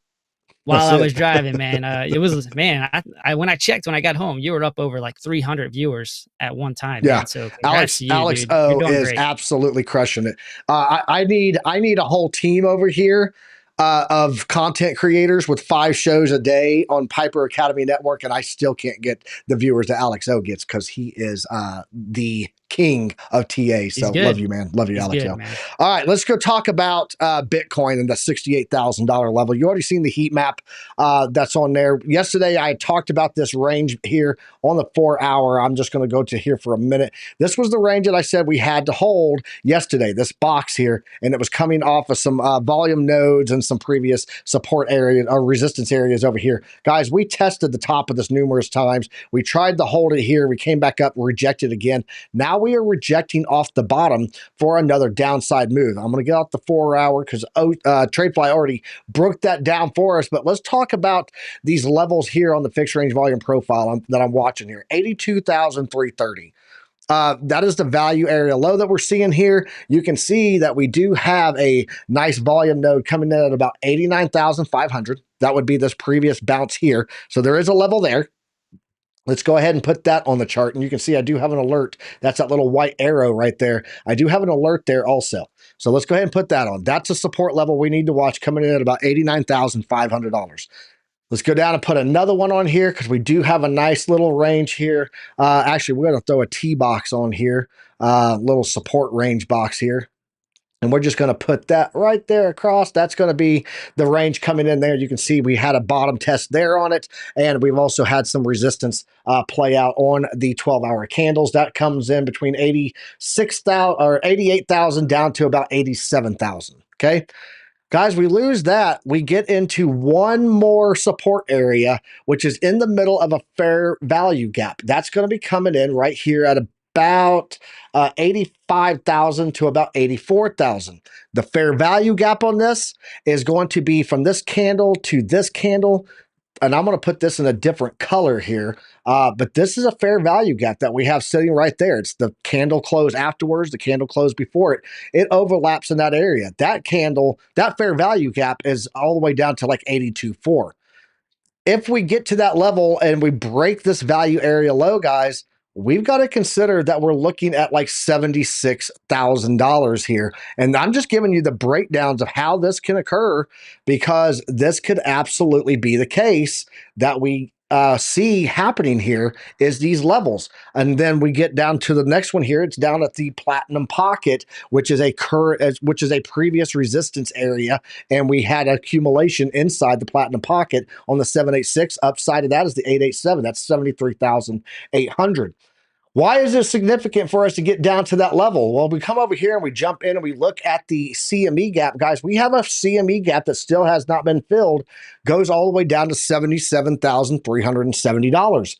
While I was driving, man. It was when I checked when I got home, you were up over like 300 viewers at one time. Yeah. Man. So Alex O is great. Absolutely crushing it. I need a whole team over here of content creators with 5 shows a day on Piper Academy Network, and I still can't get the viewers that Alex O gets because he is the king of TA. So love you, man. Love you, Alex O. All right, let's go talk about Bitcoin and the $68,000 level. You already seen the heat map that's on there. Yesterday, I talked about this range here on the 4-hour. I'm just going to go to here for a minute. This was the range that I said we had to hold yesterday, this box here, and it was coming off of some volume nodes and some previous support areas or resistance areas over here. Guys, we tested the top of this numerous times. We tried to hold it here. We came back up, rejected again. Now we are rejecting off the bottom for another downside move. I'm going to get off the 4-hour because TradeFly already broke that down for us. But let's talk about these levels here on the fixed range volume profile that I'm watching here. 82,330. That is the value area low that we're seeing here. You can see that we do have a nice volume node coming in at about 89,500. That would be this previous bounce here. So there is a level there. Let's go ahead and put that on the chart. And you can see I do have an alert. That's that little white arrow right there. I do have an alert there also. So let's go ahead and put that on. That's a support level we need to watch coming in at about $89,500. Let's go down and put another one on here because we do have a nice little range here. Actually, we're going to throw a T box on here, little support range box here. And we're just going to put that right there across. That's going to be the range coming in there. You can see we had a bottom test there on it. And we've also had some resistance play out on the 12-hour candles. That comes in between 86,000 or 88,000 down to about 87,000. Okay. Guys, we lose that. We get into one more support area, which is in the middle of a fair value gap. That's going to be coming in right here at about 85,000 to about 84,000. The fair value gap on this is going to be from this candle to this candle. And I'm going to put this in a different color here. But this is a fair value gap that we have sitting right there. It's the candle close afterwards, the candle close before it. It overlaps in that area. That candle, that fair value gap is all the way down to like 82.4. If we get to that level and we break this value area low, guys, we've got to consider that we're looking at like $76,000 here. And I'm just giving you the breakdowns of how this can occur, because this could absolutely be the case that we see happening here is these levels. And then we get down to the next one here. It's down at the platinum pocket, which is a previous resistance area. And we had accumulation inside the platinum pocket on the 786. Upside of that is the 887. That's 73,800. Why is it significant for us to get down to that level? Well, we come over here and we jump in and we look at the CME gap. Guys, we have a CME gap that still has not been filled, goes all the way down to $77,370.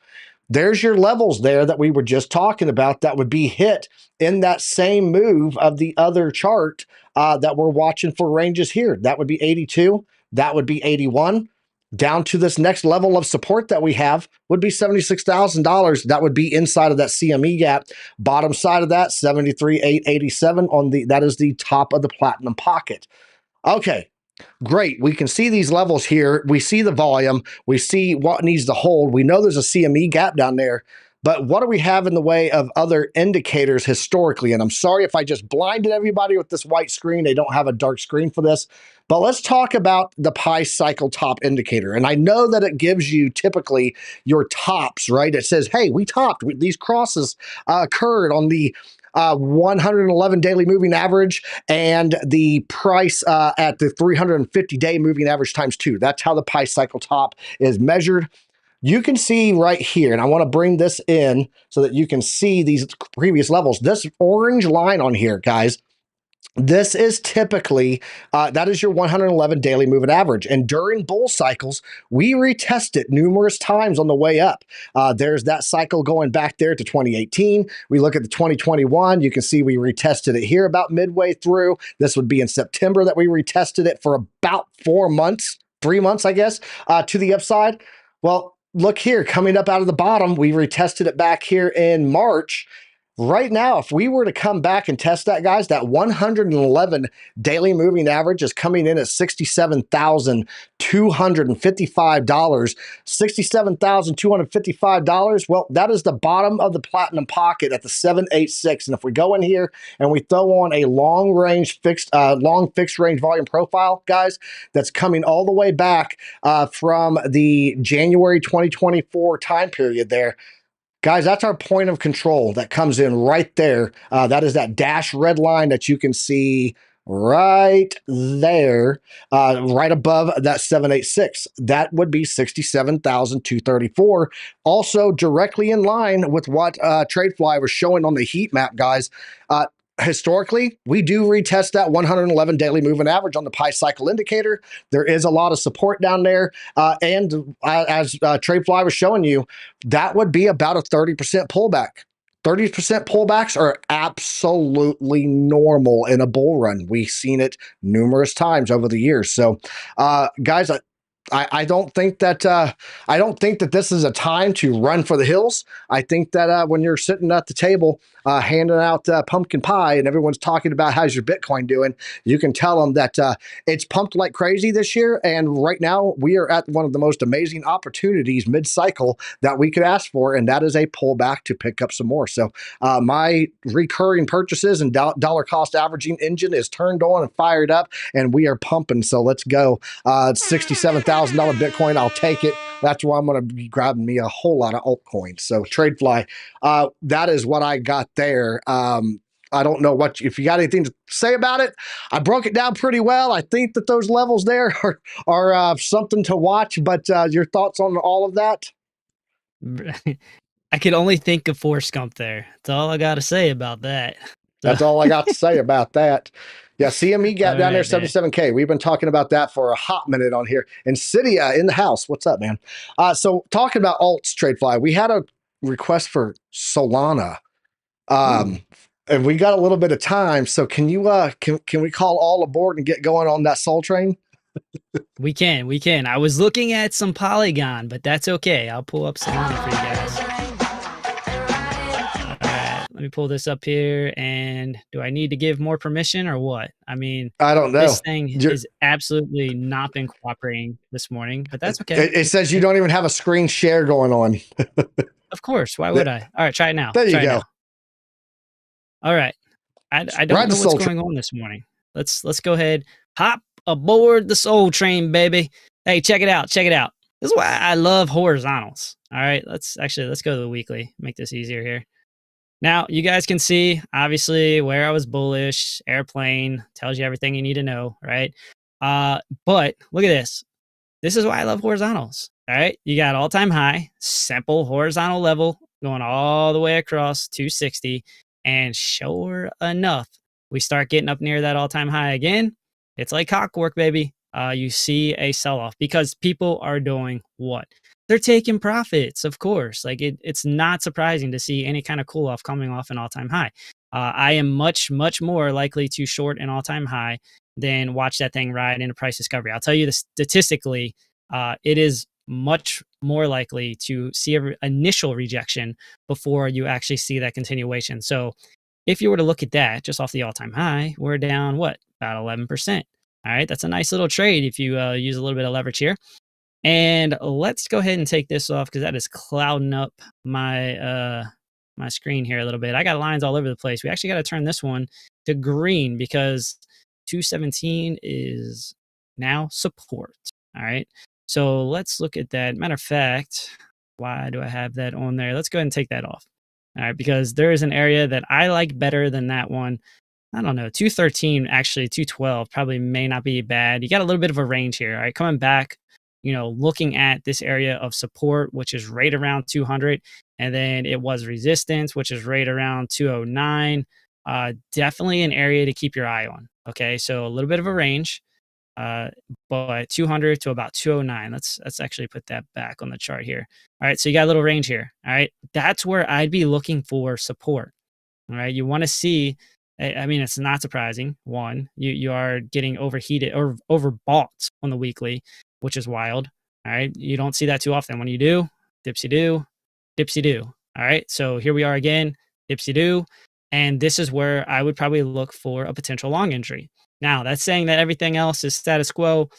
There's your levels there that we were just talking about that would be hit in that same move of the other chart that we're watching for ranges here. That would be 82. That would be 81. Down to this next level of support that we have would be $76,000. That would be inside of that CME gap. Bottom side of that, 73,887 that is the top of the platinum pocket. Okay, great. We can see these levels here. We see the volume. We see what needs to hold. We know there's a CME gap down there. But what do we have in the way of other indicators historically? And I'm sorry if I just blinded everybody with this white screen. They don't have a dark screen for this. But let's talk about the pi cycle top indicator. And I know that it gives you typically your tops, right? It says, hey, we topped. These crosses occurred on the 111 daily moving average and the price at the 350-day moving average times 2. That's how the pi cycle top is measured. You can see right here, and I want to bring this in so that you can see these previous levels. This orange line on here, guys, this is typically, that is your 111 daily moving average. And during bull cycles, we retest it numerous times on the way up. There's that cycle going back there to 2018. We look at the 2021. You can see we retested it here about midway through. This would be in September that we retested it for about 4 months, 3 months, I guess, to the upside. Well, look here, coming up out of the bottom, we retested it back here in March. Right now, if we were to come back and test that, guys, that 111 daily moving average is coming in at $67,255. $67,255. Well, that is the bottom of the platinum pocket at the 786. And if we go in here and we throw on a long fixed range volume profile, guys, that's coming all the way back from the January 2024 time period there. Guys, that's our point of control that comes in right there. That is that dash red line that you can see right there, right above that 786. That would be 67,234. Also directly in line with what TradeFly was showing on the heat map, guys. Historically, we do retest that 111 daily moving average on the pi cycle indicator. There is a lot of support down there. And as TradeFly was showing you, that would be about a 30% pullback. 30% pullbacks are absolutely normal in a bull run. We've seen it numerous times over the years. So, guys, I don't think that this is a time to run for the hills. I think that when you're sitting at the table handing out pumpkin pie and everyone's talking about how's your Bitcoin doing, you can tell them that it's pumped like crazy this year. And right now we are at one of the most amazing opportunities mid-cycle that we could ask for, and that is a pullback to pick up some more. So my recurring purchases and dollar cost averaging engine is turned on and fired up, and we are pumping. So let's go. $67,000 Bitcoin, I'll take it. That's why I'm going to be grabbing me a whole lot of altcoins. So TradeFly, that is what I got there. I don't know if you got anything to say about it. I broke it down pretty well. I think that those levels there are something to watch, but your thoughts on all of that? I could only think of Forrest Gump there. That's all I got to say about that. That's all I got to say about that. Yeah, CME gap down there, 77K. We've been talking about that for a hot minute on here. And Cydia in the house. What's up, man? So talking about alts, TradeFly, we had a request for Solana. And we got a little bit of time. So can you can we call all aboard and get going on that Sol train? We can. I was looking at some Polygon, but that's okay. I'll pull up Solana for you guys. Let me pull this up here. And do I need to give more permission or what? I mean, I don't know. This thing has absolutely not been cooperating this morning, but that's okay. It says you don't even have a screen share going on. Of course. Why would I? All right, try it now. There you Try it go. now. All right. I don't Ride know the what's soul train. going on this morning. Let's go ahead, hop aboard the soul train, baby. Hey, check it out. Check it out. This is why I love horizontals. All right, let's go to the weekly. Make this easier here. Now you guys can see obviously where I was bullish. Airplane tells you everything you need to know, right? But look at this. This is why I love horizontals. All right, you got all-time high, simple horizontal level going all the way across 260, and sure enough, we start getting up near that all-time high again. It's like clockwork, baby. You see a sell-off because people are doing what? They're taking profits, of course. Like it's not surprising to see any kind of cool off coming off an all-time high. I am much, much more likely to short an all-time high than watch that thing ride into price discovery. I'll tell you this statistically, it is much more likely to see an initial rejection before you actually see that continuation. So if you were to look at that just off the all-time high, we're down what? About 11%. All right, that's a nice little trade if you use a little bit of leverage here. And let's go ahead and take this off because that is clouding up my my screen here a little bit. I got lines all over the place. We actually got to turn this one to green because 217 is now support. All right. So let's look at that. Matter of fact, why do I have that on there? Let's go ahead and take that off. All right, because there is an area that I like better than that one. I don't know, 213, actually 212 probably may not be bad. You got a little bit of a range here. All right, coming back, looking at this area of support, which is right around 200, and then it was resistance, which is right around 209. Definitely an area to keep your eye on. Okay, so a little bit of a range, but 200 to about 209. Let's actually put that back on the chart here. All right, so you got a little range here. All right, that's where I'd be looking for support. All right, you want to see. I mean, it's not surprising. One, you are getting overheated or overbought on the weekly, which is wild. All right, you don't see that too often. When you do, dipsy do, dipsy do. All right, so here we are again, dipsy do, and this is where I would probably look for a potential long entry. Now, that's saying that everything else is status quo.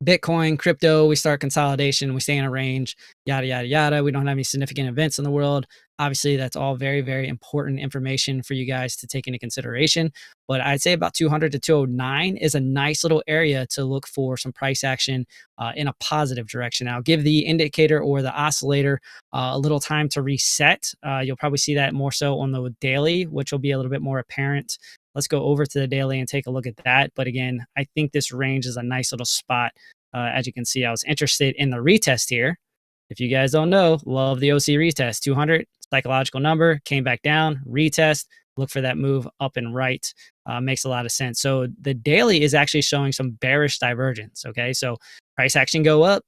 Bitcoin, crypto, we start consolidation, we stay in a range, yada, yada, yada. We don't have any significant events in the world. Obviously, that's all very, very important information for you guys to take into consideration. But I'd say about 200 to 209 is a nice little area to look for some price action in a positive direction. I'll give the indicator or the oscillator a little time to reset. You'll probably see that more so on the daily, which will be a little bit more apparent. Let's go over to the daily and take a look at that. But again, I think this range is a nice little spot. As you can see, I was interested in the retest here. If you guys don't know, love the OC retest. 200, psychological number, came back down, retest, look for that move up and right. Makes a lot of sense. So the daily is actually showing some bearish divergence. Okay, so price action go up,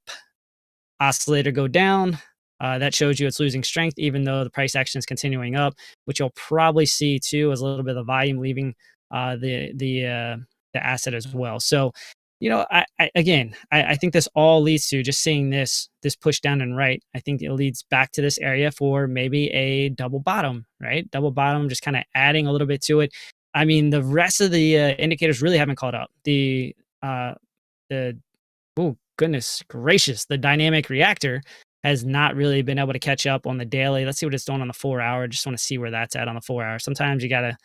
oscillator go down. That shows you it's losing strength, even though the price action is continuing up, which you'll probably see too as a little bit of volume leaving the asset as well. So, I think this all leads to just seeing this push down and right. I think it leads back to this area for maybe a double bottom, right? Double bottom, just kind of adding a little bit to it. I mean, the rest of the indicators really haven't caught up. The oh goodness gracious, the dynamic reactor has not really been able to catch up on the daily. Let's see what it's doing on the 4 hour. Just want to see where that's at on the 4 hour. Sometimes you just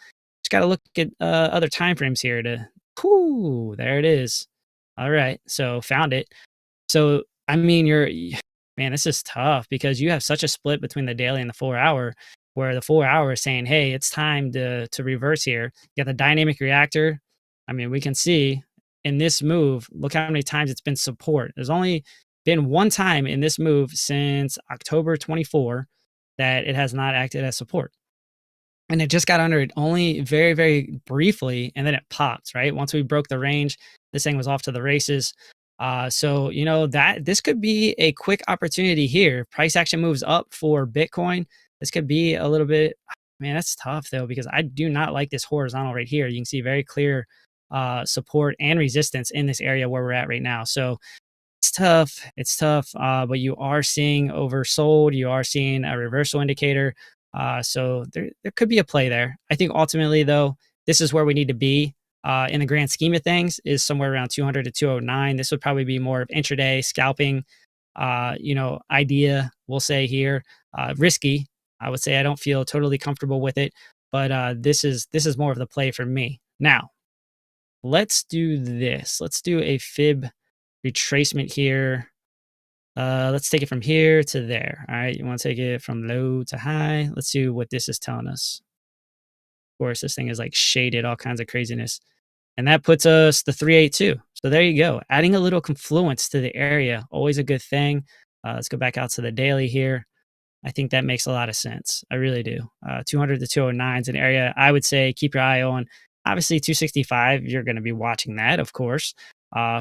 gotta look at other time frames here to. Whoo, there it is. All right, so found it. So I mean, man, this is tough because you have such a split between the daily and the 4 hour, where the 4 hour is saying, hey, it's time to reverse here. You got the dynamic reactor. I mean, we can see in this move, look how many times it's been support. There's only been one time in this move since October 24 that it has not acted as support. And it just got under it only very, very briefly, and then it popped, right? Once we broke the range, this thing was off to the races. So, that this could be a quick opportunity here. Price action moves up for Bitcoin. This could be a little bit, man, that's tough though, because I do not like this horizontal right here. You can see very clear support and resistance in this area where we're at right now. So it's tough. It's tough. But you are seeing oversold. You are seeing a reversal indicator. So there could be a play there. I think ultimately, though, this is where we need to be in the grand scheme of things, is somewhere around 200 to 209. This would probably be more of intraday scalping, idea, we'll say here. risky. I would say I don't feel totally comfortable with it, but this is more of the play for me. Now, let's do this. Let's do a fib retracement here. Let's take it from here to there. All right, you want to take it from low to high. Let's see what this is telling us. Of course, this thing is like shaded, all kinds of craziness. And that puts us the 382. So there you go. Adding a little confluence to the area, always a good thing. Let's go back out to the daily here. I think that makes a lot of sense. I really do. 200 to 209 is an area I would say keep your eye on. Obviously, 265, you're going to be watching that, of course,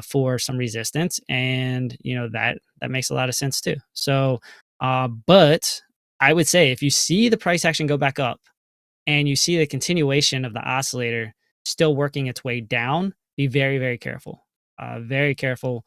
for some resistance. And, that makes a lot of sense too. So, but I would say if you see the price action go back up and you see the continuation of the oscillator still working its way down, be very, very careful. Very careful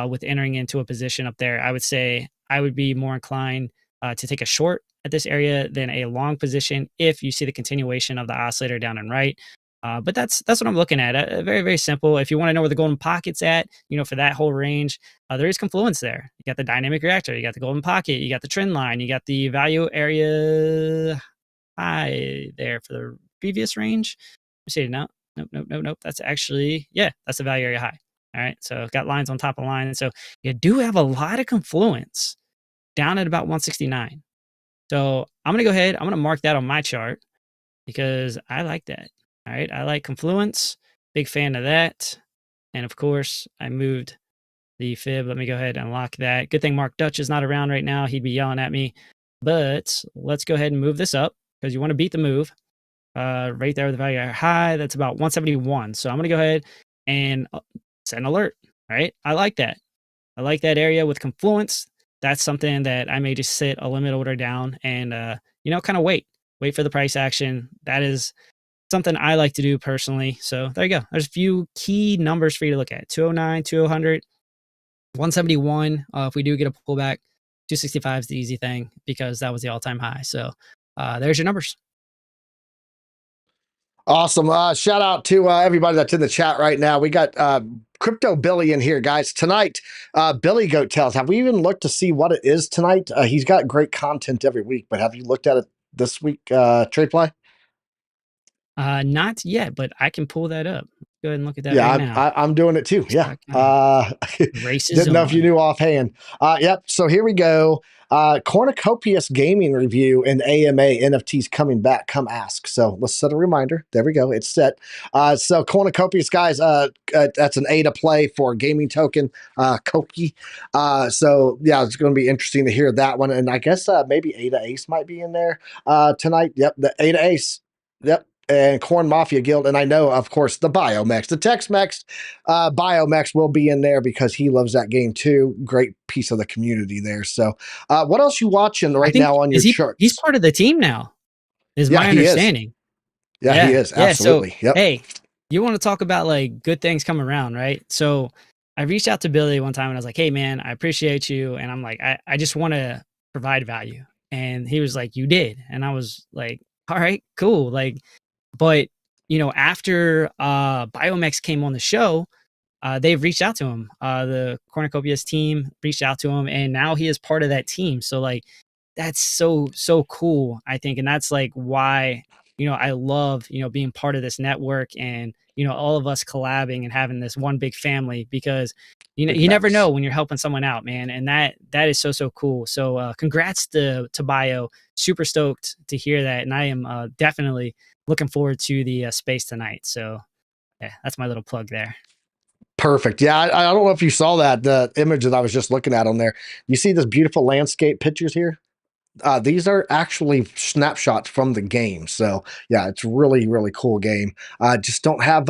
with entering into a position up there. I would say I would be more inclined to take a short at this area than a long position if you see the continuation of the oscillator down and right. But that's what I'm looking at. Very, very simple. If you want to know where the golden pocket's at, for that whole range, there is confluence there. You got the dynamic reactor, you got the golden pocket, you got the trend line, you got the value area high there for the previous range. Let me see. Nope. That's actually, that's the value area high. All right. So got lines on top of lines. So you do have a lot of confluence down at about 169. So I'm going to go ahead. I'm going to mark that on my chart because I like that. All right. I like confluence. Big fan of that. And of course, I moved the fib. Let me go ahead and lock that. Good thing Mark Dutch is not around right now. He'd be yelling at me. But let's go ahead and move this up because you want to beat the move. Right there with the value high. That's about 171. So I'm going to go ahead and set an alert. All right. I like that. I like that area with confluence. That's something that I may just sit a limit order down and, kind of wait for the price action. That is something I like to do personally. So there you go. There's a few key numbers for you to look at. 209, 200, 171. If we do get a pullback, 265 is the easy thing because that was the all-time high. So there's your numbers. Awesome. Shout out to everybody that's in the chat right now. We got Crypto Billy in here, guys. Tonight, Billy Goat Tales. Have we even looked to see what it is tonight? He's got great content every week, but have you looked at it this week, TradeFly? Not yet, but I can pull that up. Go ahead and look at that right now. I'm doing it too. Yeah. Races didn't know if you knew offhand. Yep. So here we go. Cornucopious gaming review and AMA NFTs coming back. Come ask. So let's set a reminder. There we go. It's set. So Cornucopious, guys, that's an ADA play for gaming token, Kopi. So yeah, it's going to be interesting to hear that one. And I guess maybe ADA Ace might be in there tonight. Yep. The ADA Ace. Yep. And Corn Mafia Guild, and I know, of course, the Biomex, the Tex-Mex Biomex will be in there because he loves that game too. Great piece of the community there. So, what else you watching right now on your charts? He's part of the team now, is my understanding. Yeah, he is. Absolutely. So, hey, you want to talk about like good things come around, right? So, I reached out to Billy one time and I was like, "Hey, man, I appreciate you," and I'm like, I just want to provide value, and he was like, "You did," and I was like, "All right, cool." Like. But, after Biomex came on the show, they've reached out to him. The Cornucopias team reached out to him, and now he is part of that team. So, like, that's so cool, I think. And that's, like, why, I love, being part of this network and, all of us collabing and having this one big family because, you never know when you're helping someone out, man. And that is so cool. So congrats to Bio. Super stoked to hear that. And I am definitely looking forward to the space tonight. So yeah, that's my little plug there. Perfect. Yeah, I don't know if you saw that, the image that I was just looking at on there. You see this beautiful landscape pictures here? These are actually snapshots from the game. So yeah, it's really, really cool game. Just don't have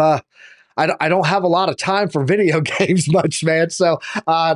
I don't have a lot of time for video games much, man. So I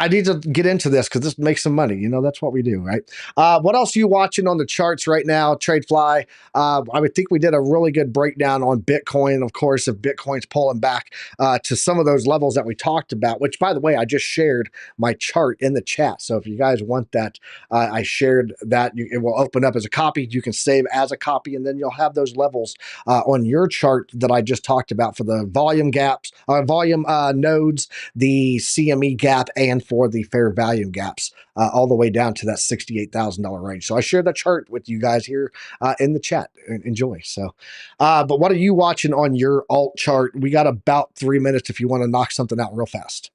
need to get into this because this makes some money. That's what we do, right? What else are you watching on the charts right now, TradeFly? I would think we did a really good breakdown on Bitcoin. Of course, if Bitcoin's pulling back to some of those levels that we talked about, which, by the way, I just shared my chart in the chat. So if you guys want that, I shared that. It will open up as a copy. You can save as a copy, and then you'll have those levels on your chart that I just talked about for the volume gaps, volume nodes, the CME gap gap and for the fair value gaps, all the way down to that $68,000 range. So I shared that chart with you guys here in the chat. Enjoy. So, but what are you watching on your alt chart? We got about 3 minutes if you want to knock something out real fast.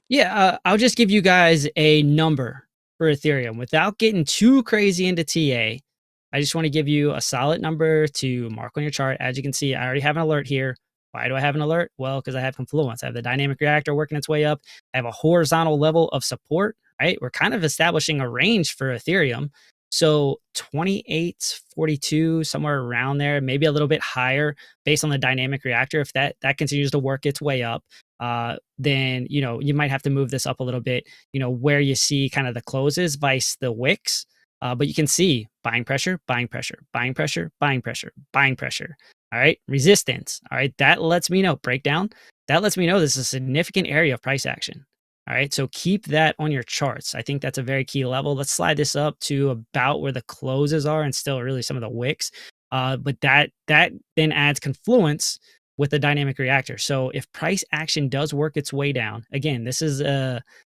Yeah, I'll just give you guys a number for Ethereum without getting too crazy into TA. I just want to give you a solid number to mark on your chart. As you can see, I already have an alert here. Why do I have an alert? Well, because I have confluence. I have the dynamic reactor working its way up. I have a horizontal level of support, right? We're kind of establishing a range for Ethereum. So 28.42, somewhere around there, maybe a little bit higher based on the dynamic reactor. If that continues to work its way up, then, you know, you might have to move this up a little bit, you know, where you see kind of the closes vice the wicks. But you can see buying pressure, buying pressure, buying pressure, buying pressure, buying pressure. All right. Resistance. All right. That lets me know breakdown. That lets me know this is a significant area of price action. All right. So keep that on your charts. I think that's a very key level. Let's slide this up to about where the closes are and still really some of the wicks. But that then adds confluence with the dynamic reactor. So if price action does work its way down, again, this is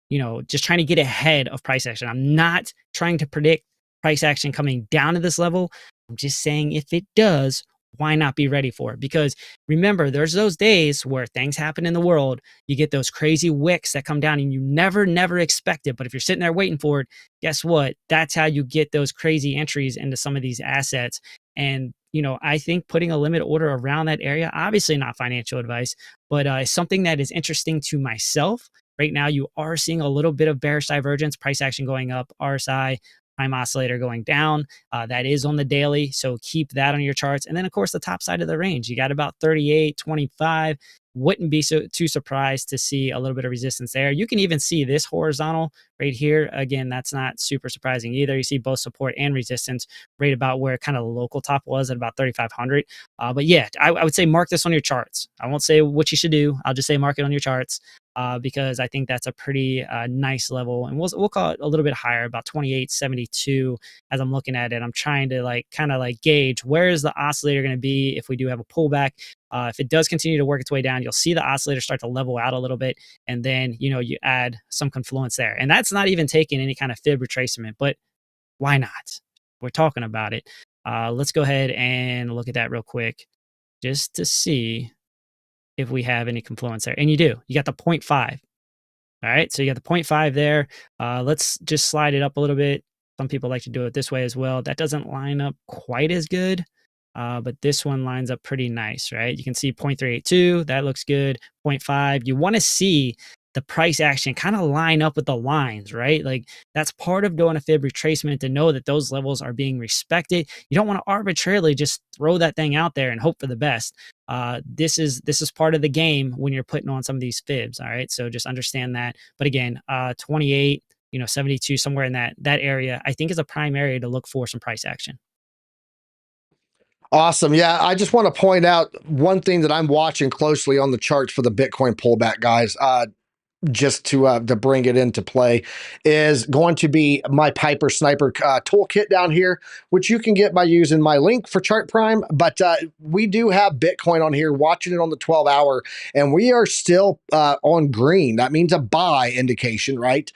you know, just trying to get ahead of price action. I'm not trying to predict price action coming down to this level. I'm just saying if it does, why not be ready for it? Because remember, there's those days where things happen in the world. You get those crazy wicks that come down and you never expect it. But if you're sitting there waiting for it, guess what? That's how you get those crazy entries into some of these assets. And, you know, I think putting a limit order around that area, obviously not financial advice, but something that is interesting to myself. Right now, you are seeing a little bit of bearish divergence, price action going up, RSI, prime oscillator going down. That is on the daily, so keep that on your charts. And then, of course, the top side of the range, you got about 38.25. Wouldn't be too surprised to see a little bit of resistance there. You can even see this horizontal right here. Again, that's not super surprising either. You see both support and resistance right about where kind of the local top was at about 3,500. But yeah, I would say mark this on your charts. I won't say what you should do. I'll just say mark it on your charts. Because I think that's a pretty nice level, and we'll call it a little bit higher, about 28.72. As I'm looking at it, I'm trying to kind of gauge where is the oscillator going to be if we do have a pullback. If it does continue to work its way down, you'll see the oscillator start to level out a little bit, and then, you know, you add some confluence there, and that's not even taking any kind of fib retracement. But why not? We're talking about it. Let's go ahead and look at that real quick, just to see if we have any confluence there. And you do. You got the 0.5. All right. So you got the 0.5 there. Let's just slide it up a little bit. Some people like to do it this way as well. That doesn't line up quite as good. But this one lines up pretty nice, right? You can see 0.382. That looks good. 0.5. You want to see the price action kind of line up with the lines, right? Like that's part of doing a fib retracement, to know that those levels are being respected. You don't want to arbitrarily just throw that thing out there and hope for the best. This is part of the game when you're putting on some of these fibs. All right. So just understand that. But again, 28, 72, somewhere in that area, I think is a prime area to look for some price action. Awesome. Yeah, I just want to point out one thing that I'm watching closely on the charts for the Bitcoin pullback, guys. Just to bring it into play, is going to be my Piper Sniper toolkit down here, which you can get by using my link for Chart Prime. But we do have Bitcoin on here, watching it on the 12-hour, and we are still on green. That means a buy indication, right?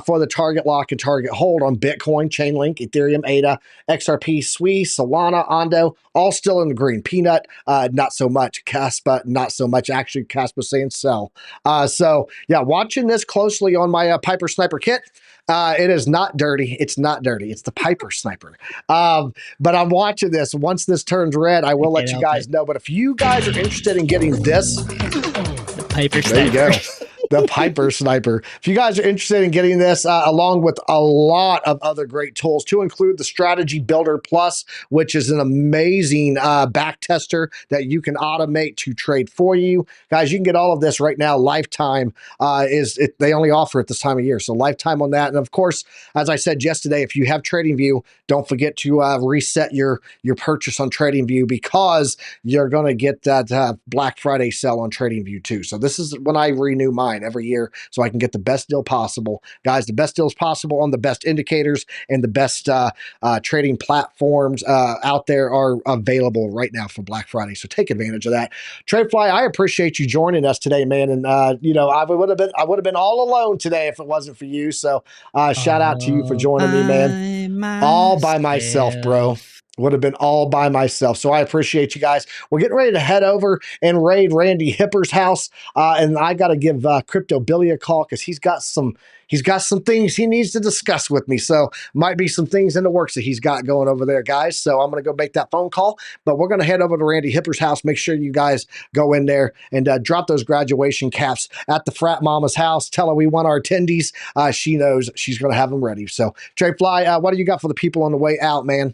For the target lock and target hold on Bitcoin, Chainlink, Ethereum, ADA, XRP, SWI, Solana, Ondo, all still in the green. Peanut, not so much. Caspa, not so much. Actually, Caspa saying sell. So yeah, watching this closely on my Piper Sniper kit. It is not dirty. It's not dirty. It's the Piper Sniper. But I'm watching this. Once this turns red, I will let you guys know. But if you guys are interested in getting this, the Piper Sniper. There you go. The Piper Sniper. If you guys are interested in getting this, along with a lot of other great tools, to include the Strategy Builder Plus, which is an amazing back tester that you can automate to trade for you. Guys, you can get all of this right now. Lifetime they only offer it this time of year. So lifetime on that. And of course, as I said yesterday, if you have TradingView, don't forget to reset your purchase on TradingView, because you're going to get that Black Friday sale on TradingView too. So this is when I renew mine. website every year so I can get the best deal possible. Guys, the best deals possible on the best indicators and the best trading platforms out there are available right now for Black Friday. So take advantage of that. TradeFly, I appreciate you joining us today, man. And I would have been all alone today if it wasn't for you. So shout out to you for joining me, man. All by myself, bro. Would have been all by myself. So I appreciate you guys. We're getting ready to head over and raid Randy Hipper's house. And I got to give Crypto Billy a call because he's got some things he needs to discuss with me. So might be some things in the works that he's got going over there, guys. So I'm going to go make that phone call. But we're going to head over to Randy Hipper's house. Make sure you guys go in there and drop those graduation caps at the frat mama's house. Tell her we want our attendees. She knows she's going to have them ready. So TradeFly, what do you got for the people on the way out, man?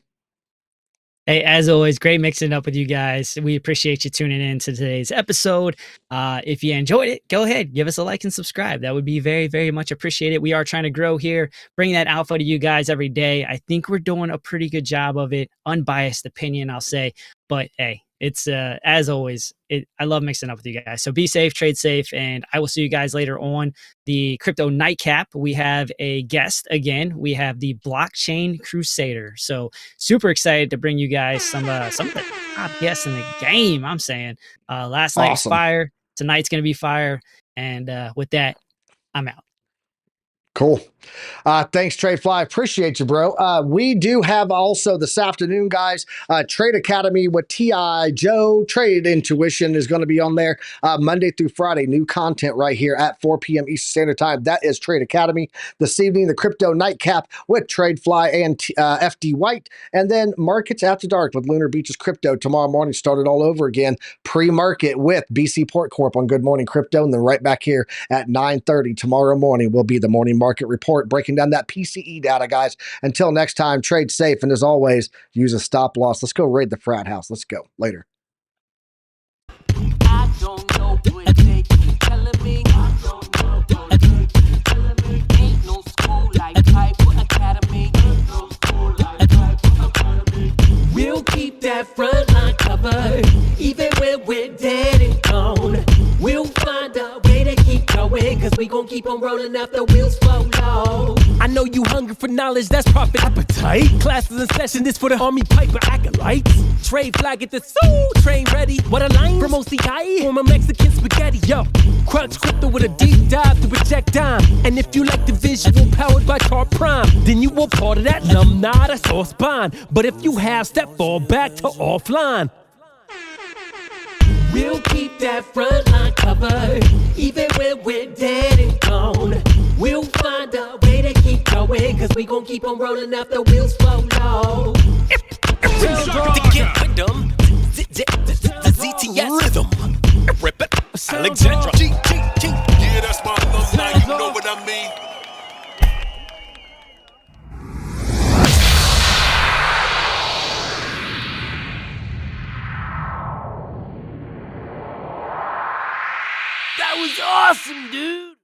Hey, as always, great mixing up with you guys. We appreciate you tuning in to today's episode. If you enjoyed it, go ahead, give us a like and subscribe. That would be very, very much appreciated. We are trying to grow here, bring that alpha to you guys every day. I think we're doing a pretty good job of it. Unbiased opinion, I'll say. But hey, it's as always, I love mixing up with you guys. So be safe, trade safe, and I will see you guys later on the Crypto Nightcap. We have a guest again. We have the Blockchain Crusader. So super excited to bring you guys some of the top guests in the game. I'm saying last night was fire. Tonight's gonna be fire. And with that, I'm out. Cool. Thanks, TradeFly. Appreciate you, bro. We do have also this afternoon, guys, Trade Academy with TI. Joe, Trade Intuition is going to be on there Monday through Friday. New content right here at 4 p.m. Eastern Standard Time. That is Trade Academy. This evening, the Crypto Nightcap with TradeFly and FD White. And then Markets After Dark with Lunar Beaches Crypto. Tomorrow morning, started all over again. Pre-market with BC Port Corp on Good Morning Crypto. And then right back here at 9:30 tomorrow morning will be the morning market report, breaking down that PCE data, guys. Until next time, trade safe, and as always, use a stop loss. Let's go raid the frat house. Let's go. Later. I don't know what they keep telling me. I don't know what they keep telling me. Ain't no school like Piper Academy. Ain't no school like Piper Academy. We'll keep that front line covered, even when we're dead and gone. We'll find a way to keep going, cause we gon' keep on rolling out the wheels flow low. I know you hungry for knowledge, that's profit appetite. Classes in session, this for the Army Piper acolytes. TradeFly, get the soul train ready. What a line from OCI, from a Mexican spaghetti, yo. Crunch crypto with a deep dive to project dime. And if you like the visual powered by Chart Prime, then you were part of that alumni, that's all spine. But if you have step, fall back to offline. We'll keep that front line covered, even when we're dead and gone. We'll find a way to keep going, cause we gon' keep on rolling out the wheels flow low. To get with them, the ZTS rhythm. Rip it, Alexandra. Yeah, that's my alumni, you know what I mean. That was awesome, dude!